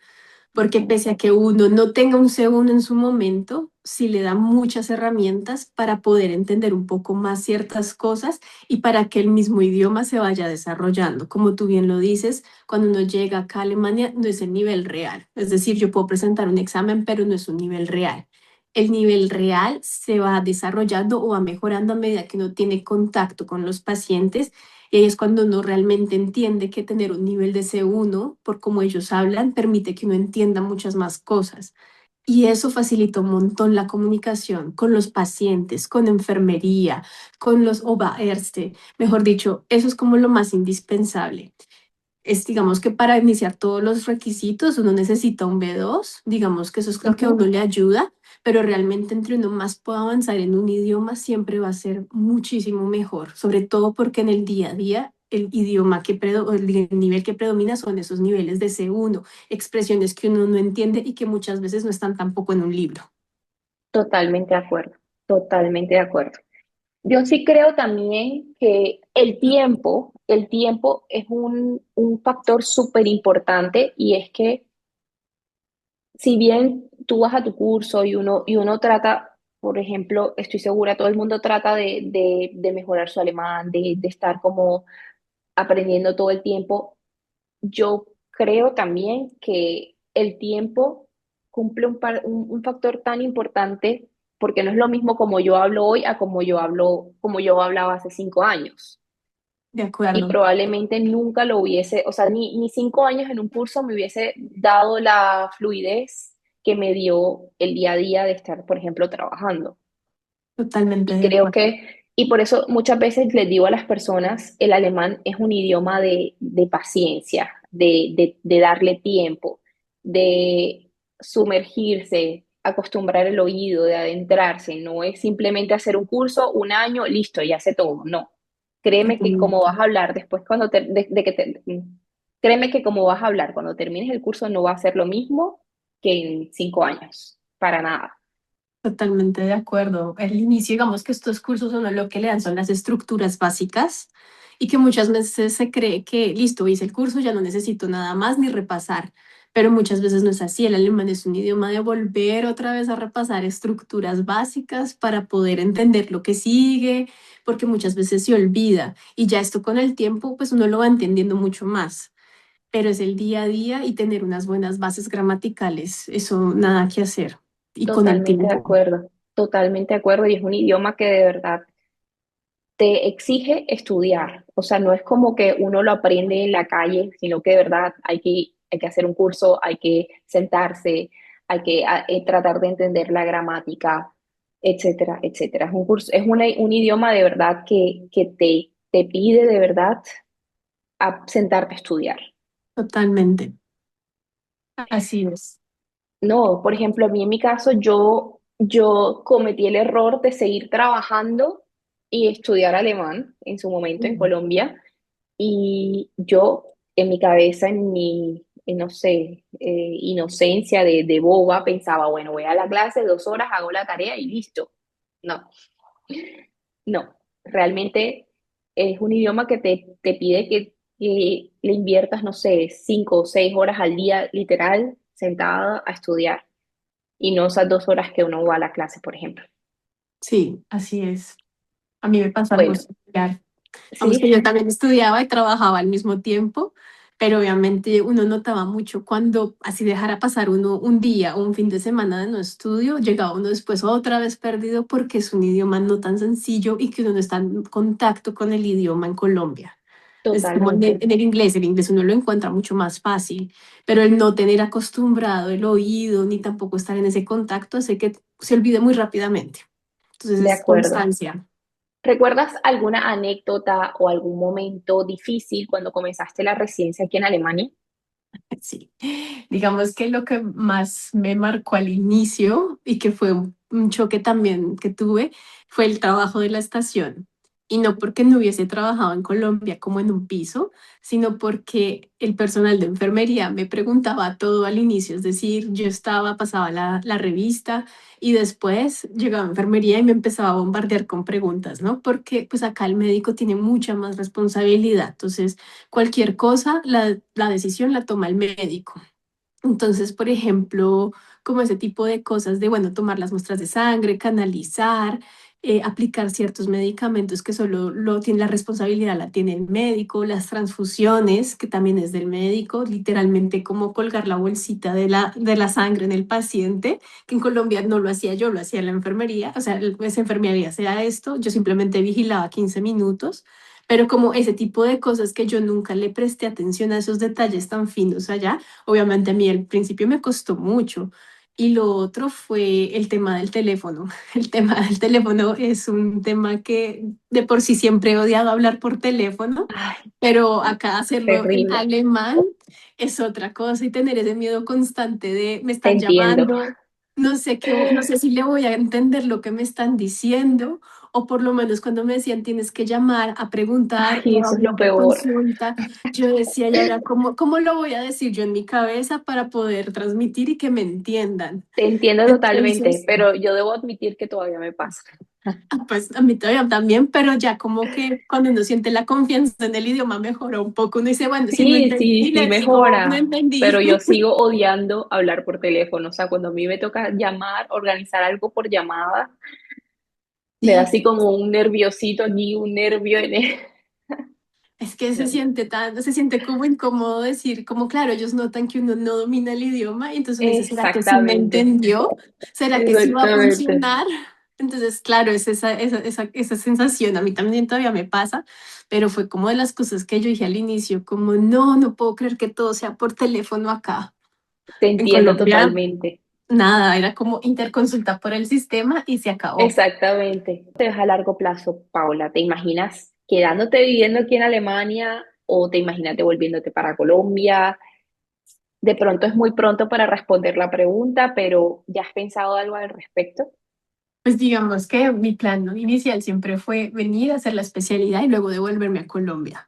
Speaker 2: Porque
Speaker 1: Ujú.
Speaker 2: pese a que uno no tenga un C1 en su momento, sí le da muchas herramientas para poder entender un poco más ciertas cosas y para que el mismo idioma se vaya desarrollando. Como tú bien lo dices, cuando uno llega acá a Alemania no es el nivel real. Es decir, yo puedo presentar un examen, pero no es un nivel real. El nivel real se va desarrollando o va mejorando a medida que uno tiene contacto con los pacientes y ahí es cuando uno realmente entiende que tener un nivel de C1, por cómo ellos hablan, permite que uno entienda muchas más cosas. Y eso facilita un montón la comunicación con los pacientes, con enfermería, con los Oberärzte. Mejor dicho, eso es como lo más indispensable. Es, digamos que para iniciar todos los requisitos uno necesita un B2, digamos que eso es lo que a uno
Speaker 1: Ujú.
Speaker 2: le ayuda, pero realmente entre uno más pueda avanzar en un idioma siempre va a ser muchísimo mejor, sobre todo porque en el día a día el idioma o el nivel que predomina son esos niveles de C1, expresiones que uno no entiende y que muchas veces no están tampoco en un libro.
Speaker 1: Totalmente de acuerdo, totalmente de acuerdo. Yo sí creo también que el tiempo es un factor súper importante y es que si bien tú vas a tu curso y uno trata, por ejemplo, estoy segura, todo el mundo trata de mejorar su alemán, de estar como aprendiendo todo el tiempo, yo creo también que el tiempo cumple un factor tan importante porque no es lo mismo como yo hablo hoy a como yo hablaba hace 5 años.
Speaker 2: De
Speaker 1: Y
Speaker 2: acuerdo.
Speaker 1: probablemente nunca lo hubiese, o sea, ni 5 años en un curso me hubiese dado la fluidez que me dio el día a día de estar, por ejemplo, trabajando.
Speaker 2: Totalmente
Speaker 1: Y
Speaker 2: de
Speaker 1: creo
Speaker 2: acuerdo.
Speaker 1: que, y por eso muchas veces les digo a las personas, el alemán es un idioma de paciencia, de darle tiempo, de sumergirse, acostumbrar el oído, de adentrarse. No es simplemente hacer un curso, un año, listo, ya sé todo. No. Créeme que como
Speaker 2: Totalmente.
Speaker 1: vas a hablar después cuando créeme que como vas a hablar cuando termines el curso no va a ser lo mismo que en 5 años, para nada.
Speaker 2: Totalmente de acuerdo. Al inicio, digamos que estos cursos uno lo que le dan son las estructuras básicas y que muchas veces se cree que listo, hice el curso, ya no necesito nada más ni repasar, pero muchas veces no es así. El alemán es un idioma de volver otra vez a repasar estructuras básicas para poder entender lo que sigue, porque muchas veces se olvida y ya esto con el tiempo, pues uno lo va entendiendo mucho más. Pero es el día a día y tener unas buenas bases gramaticales, eso nada que hacer. Y con el tiempo.
Speaker 1: Totalmente de acuerdo, y es un idioma que de verdad te exige estudiar, o sea, no es como que uno lo aprende en la calle, sino que de verdad hay que hacer un curso, hay que sentarse, hay que tratar de entender la gramática, etcétera, etcétera. Es un curso, un idioma de verdad que te pide de verdad a sentarte a estudiar.
Speaker 2: Totalmente. Así es.
Speaker 1: No, por ejemplo, a mí en mi caso, yo cometí el error de seguir trabajando y estudiar alemán en su momento en
Speaker 2: Mm.
Speaker 1: Colombia. Y yo, en mi cabeza, no sé, inocencia de boba, pensaba, bueno, voy a la clase 2 horas, hago la tarea y listo. No, no. Realmente es un idioma que te pide que le inviertas, no sé, 5 o 6 horas al día, literal, sentada a estudiar y no esas 2 horas que uno va a la clase, por ejemplo.
Speaker 2: Sí, así es. A mí me pasa algo
Speaker 1: Bueno,
Speaker 2: similar. Vamos,
Speaker 1: sí,
Speaker 2: que yo también estudiaba y trabajaba al mismo tiempo, pero obviamente uno notaba mucho cuando así dejara pasar uno un día o un fin de semana de no estudio, llegaba uno después otra vez perdido porque es un idioma no tan sencillo y que uno no está en contacto con el idioma en Colombia. Es como
Speaker 1: totalmente.
Speaker 2: en el inglés uno lo encuentra mucho más fácil, pero el no tener acostumbrado el oído ni tampoco estar en ese contacto hace que se olvide muy rápidamente. Entonces
Speaker 1: De
Speaker 2: es
Speaker 1: acuerdo.
Speaker 2: constancia.
Speaker 1: ¿Recuerdas alguna anécdota o algún momento difícil cuando comenzaste la residencia aquí en Alemania?
Speaker 2: Sí, digamos que lo que más me marcó al inicio y que fue un choque también que tuve fue el trabajo de la estación. Y no porque no hubiese trabajado en Colombia como en un piso, sino porque el personal de enfermería me preguntaba todo al inicio. Es decir, yo estaba, pasaba la revista y después llegaba a enfermería y me empezaba a bombardear con preguntas, ¿no? Porque pues acá el médico tiene mucha más responsabilidad. Entonces, cualquier cosa, la decisión la toma el médico. Entonces, por ejemplo, como ese tipo de cosas de, bueno, tomar las muestras de sangre, canalizar, aplicar ciertos medicamentos que solo lo tiene la responsabilidad, la tiene el médico, las transfusiones, que también es del médico, literalmente como colgar la bolsita de la sangre en el paciente, que en Colombia no lo hacía yo, lo hacía la enfermería, o sea, esa enfermería hacía esto, yo simplemente vigilaba 15 minutos. Pero como ese tipo de cosas que yo nunca le presté atención a esos detalles tan finos allá, obviamente a mí al principio me costó mucho. Y lo otro fue el tema del teléfono. El tema del teléfono es un tema que de por sí siempre he odiado hablar por teléfono,
Speaker 1: Ay,
Speaker 2: pero acá hacerlo en
Speaker 1: terrible.
Speaker 2: alemán es otra cosa y tener ese miedo constante de me
Speaker 1: Te
Speaker 2: están
Speaker 1: entiendo.
Speaker 2: llamando, no sé qué, no sé si le voy a entender lo que me están diciendo, o por lo menos cuando me decían tienes que llamar a preguntar
Speaker 1: Ay,
Speaker 2: o a
Speaker 1: eso es
Speaker 2: una
Speaker 1: lo peor.
Speaker 2: preconsulta, yo decía, ¿y ahora cómo lo voy a decir yo en mi cabeza para poder transmitir y que me entiendan?
Speaker 1: Te entiendo totalmente,
Speaker 2: Entonces,
Speaker 1: pero yo debo admitir que todavía me pasa.
Speaker 2: pues a mí todavía también, pero ya como que cuando uno siente la confianza en el idioma mejora un poco, uno dice, bueno, si no
Speaker 1: Sí, sí,
Speaker 2: entendí,
Speaker 1: sí
Speaker 2: le digo, no
Speaker 1: mejora,
Speaker 2: entendí.
Speaker 1: pero yo sigo odiando hablar por teléfono. O sea, cuando a mí me toca llamar, organizar algo por llamada, me da
Speaker 2: Sí,
Speaker 1: así como un nerviosito aquí, un nervio en el...
Speaker 2: es que
Speaker 1: No, no.
Speaker 2: se siente como incómodo decir, como claro, ellos notan que uno no domina el idioma y entonces uno dice, ¿será que sí me
Speaker 1: Exactamente,
Speaker 2: entendió? ¿Será que sí va a
Speaker 1: exactamente.
Speaker 2: funcionar? Entonces, claro, es esa sensación, a mí también todavía me pasa, pero fue como de las cosas que yo dije al inicio, como no puedo creer que todo sea por teléfono acá.
Speaker 1: Te
Speaker 2: En
Speaker 1: entiendo
Speaker 2: Colombia
Speaker 1: totalmente.
Speaker 2: Nada, era como interconsulta por el sistema y se acabó.
Speaker 1: Exactamente. ¿Te ves a largo plazo, Paula? ¿Te imaginas quedándote viviendo aquí en Alemania o te imaginas devolviéndote para Colombia? De pronto es muy pronto para responder la pregunta, pero ¿ya has pensado algo al respecto?
Speaker 2: Pues digamos que mi plan, ¿no?, inicial siempre fue venir a hacer la especialidad y luego devolverme a Colombia.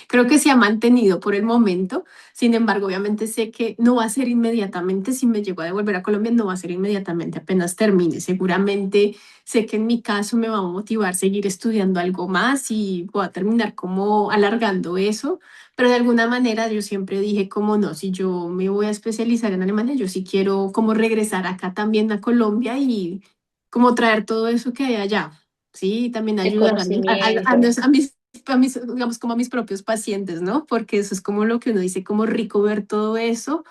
Speaker 2: Creo que se ha mantenido por el momento. Sin embargo, obviamente sé que no va a ser inmediatamente. Si me llego a devolver a Colombia, no va a ser inmediatamente apenas termine. Seguramente sé que en mi caso me va a motivar seguir estudiando algo más y voy a terminar como alargando eso. Pero de alguna manera yo siempre dije como no, si yo me voy a especializar en Alemania, yo sí quiero como regresar acá también a Colombia y como traer todo eso que hay allá. Sí, también
Speaker 1: El
Speaker 2: ayudar
Speaker 1: conocimiento.
Speaker 2: a mis, digamos, como a mis propios pacientes, ¿no? Porque eso es como lo que uno dice, como rico ver todo eso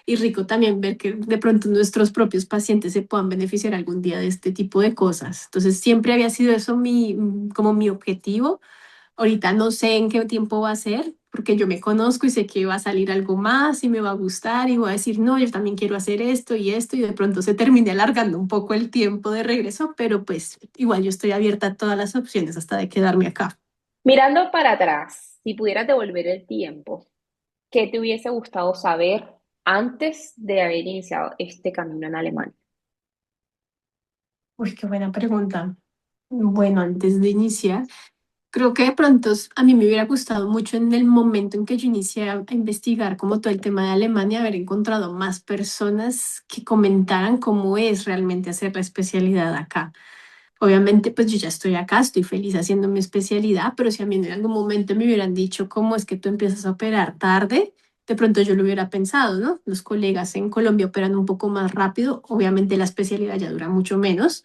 Speaker 2: y rico también ver que de pronto nuestros propios pacientes se puedan beneficiar algún día de este tipo de cosas. Entonces, siempre había sido eso como mi objetivo. Ahorita no sé en qué tiempo va a ser, porque yo me conozco y sé que va a salir algo más y me va a gustar y voy a decir, no, yo también quiero hacer esto y de pronto se termine alargando un poco el tiempo de regreso, pero pues igual yo estoy abierta a todas las opciones hasta de quedarme acá.
Speaker 1: Mirando para atrás, si pudieras devolver el tiempo, ¿qué te hubiese gustado saber antes de haber iniciado este camino en Alemania?
Speaker 2: Uy, qué buena pregunta. Bueno, antes de iniciar, creo que de pronto a mí me hubiera gustado mucho en el momento en que yo inicié a investigar como todo el tema de Alemania, haber encontrado más personas que comentaran cómo es realmente hacer la especialidad acá. Obviamente, pues yo ya estoy acá, estoy feliz haciendo mi especialidad, pero si a mí en algún momento me hubieran dicho cómo es que tú empiezas a operar tarde, de pronto yo lo hubiera pensado, ¿no? Los colegas en Colombia operan un poco más rápido, obviamente la especialidad ya dura mucho menos,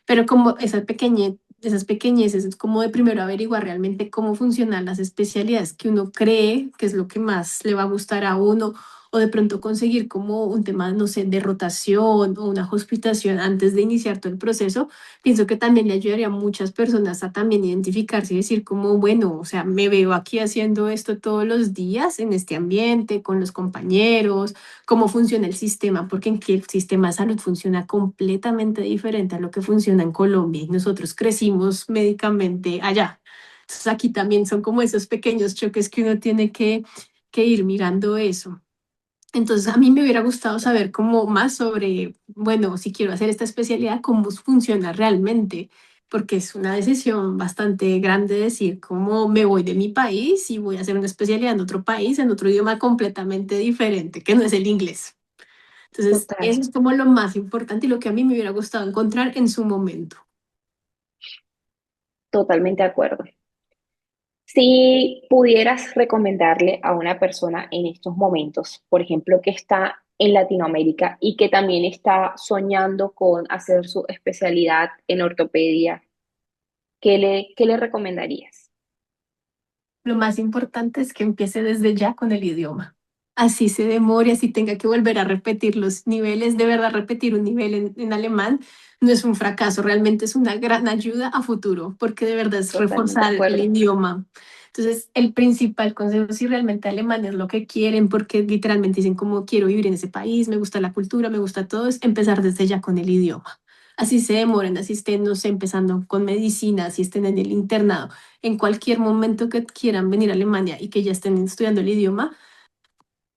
Speaker 2: pero como esas pequeñeces, es como de primero averiguar realmente cómo funcionan las especialidades que uno cree que es lo que más le va a gustar a uno, o de pronto conseguir como un tema, no sé, de rotación o una hospitación antes de iniciar todo el proceso, pienso que también le ayudaría a muchas personas a también identificarse y decir como, bueno, o sea, me veo aquí haciendo esto todos los días en este ambiente, con los compañeros, cómo funciona el sistema, porque en que el sistema de salud funciona completamente diferente a lo que funciona en Colombia y nosotros crecimos médicamente allá. Entonces aquí también son como esos pequeños choques que uno tiene que ir mirando eso. Entonces a mí me hubiera gustado saber cómo más sobre, bueno, si quiero hacer esta especialidad, cómo funciona realmente, porque es una decisión bastante grande decir cómo me voy de mi país y voy a hacer una especialidad en otro país, en otro idioma completamente diferente, que no es el inglés. Entonces,
Speaker 1: Total,
Speaker 2: eso es como lo más importante y lo que a mí me hubiera gustado encontrar en su momento.
Speaker 1: totalmente de acuerdo. Si pudieras recomendarle a una persona en estos momentos, por ejemplo, que está en Latinoamérica y que también está soñando con hacer su especialidad en ortopedia, qué le recomendarías?
Speaker 2: Lo más importante es que empiece desde ya con el idioma. Así se demore, así tenga que volver a repetir los niveles, de verdad repetir un nivel en alemán no es un fracaso, realmente es una gran ayuda a futuro, porque de verdad es
Speaker 1: Totalmente de
Speaker 2: reforzar el
Speaker 1: acuerdo.
Speaker 2: idioma. Entonces, el principal consejo, si realmente alemán es lo que quieren, porque literalmente dicen como quiero vivir en ese país, me gusta la cultura, me gusta todo, es empezar desde ya con el idioma. Así se demoren, así estén, no sé, empezando con medicina, así estén en el internado en cualquier momento que quieran venir a Alemania y que ya estén estudiando el idioma,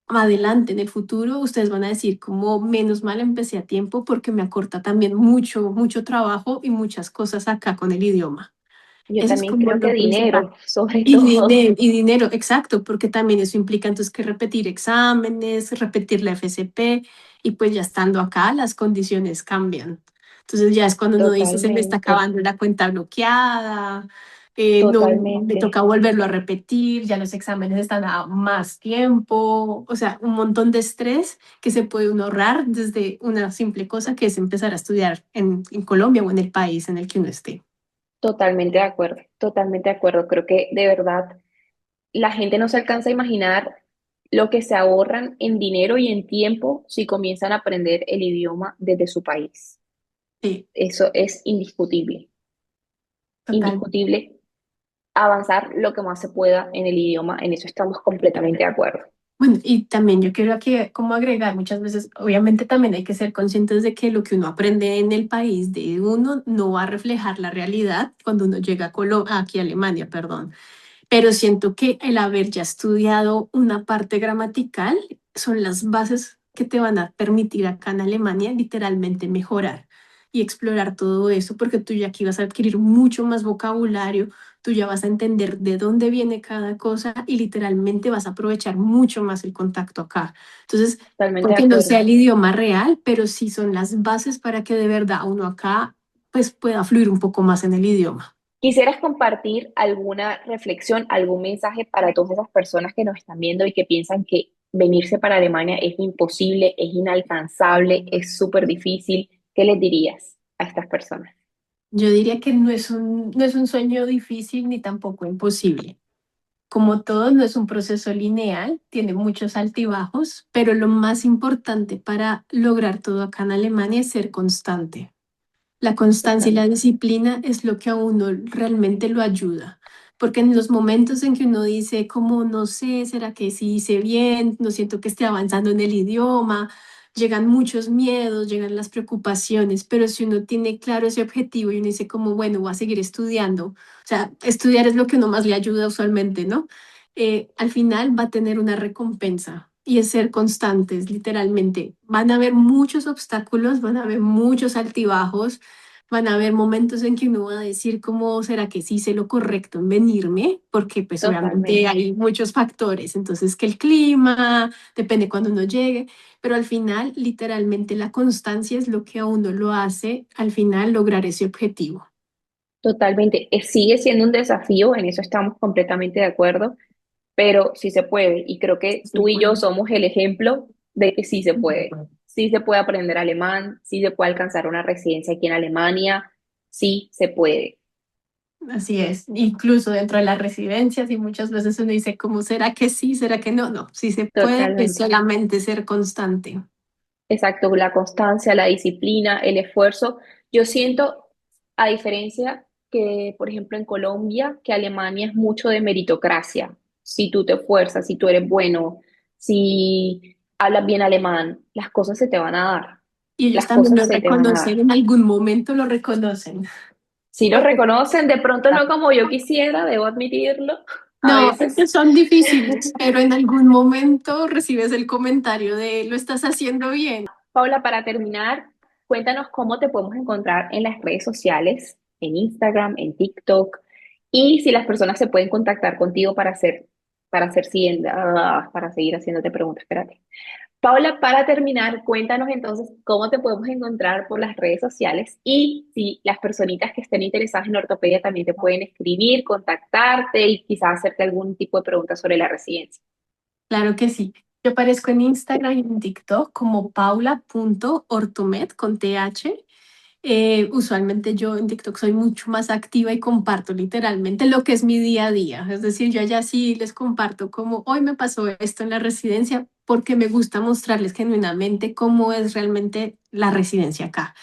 Speaker 2: adelante en el futuro ustedes van a decir como menos mal empecé a tiempo porque me acorta también mucho trabajo y muchas cosas acá con el idioma.
Speaker 1: Yo
Speaker 2: Eso es
Speaker 1: también
Speaker 2: como
Speaker 1: creo que
Speaker 2: lo principal.
Speaker 1: dinero, sobre todo.
Speaker 2: Y dinero, exacto, porque también eso implica entonces que repetir exámenes, repetir la FCP y pues ya estando acá las condiciones cambian. Entonces ya es cuando uno dice se me está
Speaker 1: Totalmente,
Speaker 2: acabando la cuenta bloqueada, no me
Speaker 1: totalmente.
Speaker 2: toca volverlo a repetir, ya los exámenes están a más tiempo, o sea, un montón de estrés que se puede uno ahorrar desde una simple cosa que es empezar a estudiar en Colombia o en el país en el que uno esté.
Speaker 1: Totalmente de acuerdo, totalmente de acuerdo. Creo que de verdad la gente no se alcanza a imaginar lo que se ahorran en dinero y en tiempo si comienzan a aprender el idioma desde su país.
Speaker 2: Sí,
Speaker 1: Eso es indiscutible,
Speaker 2: total.
Speaker 1: indiscutible. Avanzar lo que más se pueda en el idioma, en eso estamos completamente de acuerdo.
Speaker 2: Bueno, y también yo quiero aquí como agregar muchas veces, obviamente también hay que ser conscientes de que lo que uno aprende en el país de uno no va a reflejar la realidad cuando uno llega a aquí a Alemania, perdón. Pero siento que el haber ya estudiado una parte gramatical son las bases que te van a permitir acá en Alemania literalmente mejorar y explorar todo eso, porque tú ya aquí vas a adquirir mucho más vocabulario, tú ya vas a entender de dónde viene cada cosa y literalmente vas a aprovechar mucho más el contacto acá. Entonces,
Speaker 1: Totalmente de
Speaker 2: porque no sea
Speaker 1: acuerdo.
Speaker 2: el idioma real, pero sí son las bases para que de verdad uno acá pues pueda fluir un poco más en el idioma.
Speaker 1: ¿Quisieras compartir alguna reflexión, algún mensaje para todas esas personas que nos están viendo y que piensan que venirse para Alemania es imposible, es inalcanzable, es súper difícil? ¿Qué les dirías a estas personas?
Speaker 2: Yo diría que no es un sueño difícil ni tampoco imposible. Como todo, no es un proceso lineal, tiene muchos altibajos, pero lo más importante para lograr todo acá en Alemania es ser constante. La constancia y la
Speaker 1: Totalmente.
Speaker 2: disciplina es lo que a uno realmente lo ayuda, porque en los momentos en que uno dice, como no sé, ¿será que sí hice bien? No siento que esté avanzando en el idioma, llegan muchos miedos, llegan las preocupaciones, pero si uno tiene claro ese objetivo y uno dice como, bueno, voy a seguir estudiando, o sea, estudiar es lo que uno más le ayuda usualmente, ¿no? Al final va a tener una recompensa. Y es ser constantes, literalmente. Van a haber muchos obstáculos, van a haber muchos altibajos, van a haber momentos en que uno va a decir cómo será que sí hice lo correcto en venirme, porque pues obviamente
Speaker 1: Totalmente.
Speaker 2: hay muchos factores, entonces que el clima, depende cuando uno llegue, pero al final literalmente la constancia es lo que a uno lo hace al final lograr ese objetivo.
Speaker 1: Totalmente. Sigue siendo un desafío, en eso estamos completamente de acuerdo, pero sí se puede. Y creo que
Speaker 2: Se
Speaker 1: tú y yo
Speaker 2: puede.
Speaker 1: somos el ejemplo de que sí se puede. Sí se puede aprender alemán, sí se puede alcanzar una residencia aquí en Alemania, sí se puede.
Speaker 2: Así es, incluso dentro de las residencias y muchas veces uno dice, ¿cómo será que sí? ¿Será que no? No, si se puede, es
Speaker 1: Totalmente.
Speaker 2: solamente ser constante.
Speaker 1: Exacto, la constancia, la disciplina, el esfuerzo. Yo siento, a diferencia que, por ejemplo, en Colombia, que Alemania es mucho de meritocracia. Si tú te esfuerzas, si tú eres bueno, si hablas bien alemán, las cosas se te van a dar.
Speaker 2: Y ellos
Speaker 1: Las
Speaker 2: también
Speaker 1: cosas
Speaker 2: lo
Speaker 1: se te van a
Speaker 2: reconocen,
Speaker 1: dar.
Speaker 2: en algún momento lo reconocen.
Speaker 1: Si lo reconocen, de pronto no como yo quisiera, debo admitirlo, a
Speaker 2: No, es que
Speaker 1: veces.
Speaker 2: son difíciles, pero en algún momento recibes el comentario de lo estás haciendo bien.
Speaker 1: Paula, para terminar, cuéntanos cómo te podemos encontrar en las redes sociales, en Instagram, en TikTok, y si las personas se pueden contactar contigo para seguir haciéndote preguntas. Espérate. Paula, para terminar, cuéntanos entonces cómo te podemos encontrar por las redes sociales y si las personitas que estén interesadas en ortopedia también te pueden escribir, contactarte y quizás hacerte algún tipo de pregunta sobre la residencia.
Speaker 2: Claro que sí. Yo aparezco en Instagram y en TikTok como paula.ortomed con TH. Usualmente yo en TikTok soy mucho más activa y comparto literalmente lo que es mi día a día. Es decir, yo allá sí les comparto como hoy me pasó esto en la residencia porque me gusta mostrarles genuinamente cómo es realmente la residencia acá.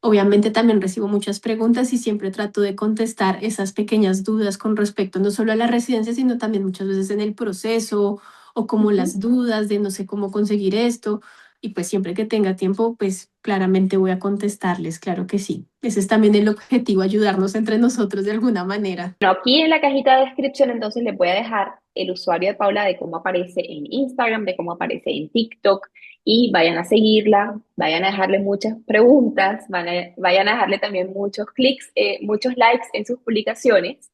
Speaker 2: Obviamente también recibo muchas preguntas y siempre trato de contestar esas pequeñas dudas con respecto no solo a la residencia, sino también muchas veces en el proceso o como las
Speaker 1: Ujú.
Speaker 2: dudas de no sé cómo conseguir esto. Y pues siempre que tenga tiempo, pues claramente voy a contestarles, claro que sí. Ese es también el objetivo, ayudarnos entre nosotros de alguna manera.
Speaker 1: Bueno, aquí en la cajita de descripción entonces les voy a dejar el usuario de Paula de cómo aparece en Instagram, de cómo aparece en TikTok y vayan a seguirla, vayan a dejarle muchas preguntas, vayan a dejarle también muchos clics, muchos likes en sus publicaciones.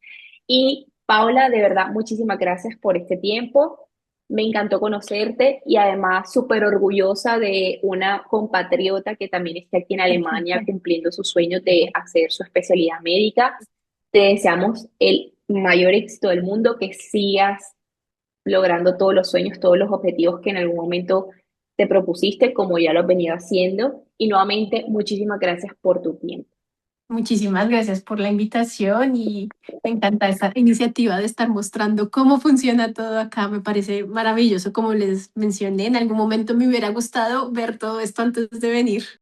Speaker 1: Y Paula, de verdad, muchísimas gracias por este tiempo. Me encantó conocerte y además súper orgullosa de una compatriota que también está aquí en Alemania cumpliendo sus sueños de hacer su especialidad médica. Te deseamos el mayor éxito del mundo, que sigas logrando todos los sueños, todos los objetivos que en algún momento te propusiste, como ya lo has venido haciendo. Y nuevamente, muchísimas gracias por tu tiempo.
Speaker 2: Muchísimas gracias por la invitación y me encanta esta iniciativa de estar mostrando cómo funciona todo acá. Me parece maravilloso. Como les mencioné, en algún momento me hubiera gustado ver todo esto antes de venir.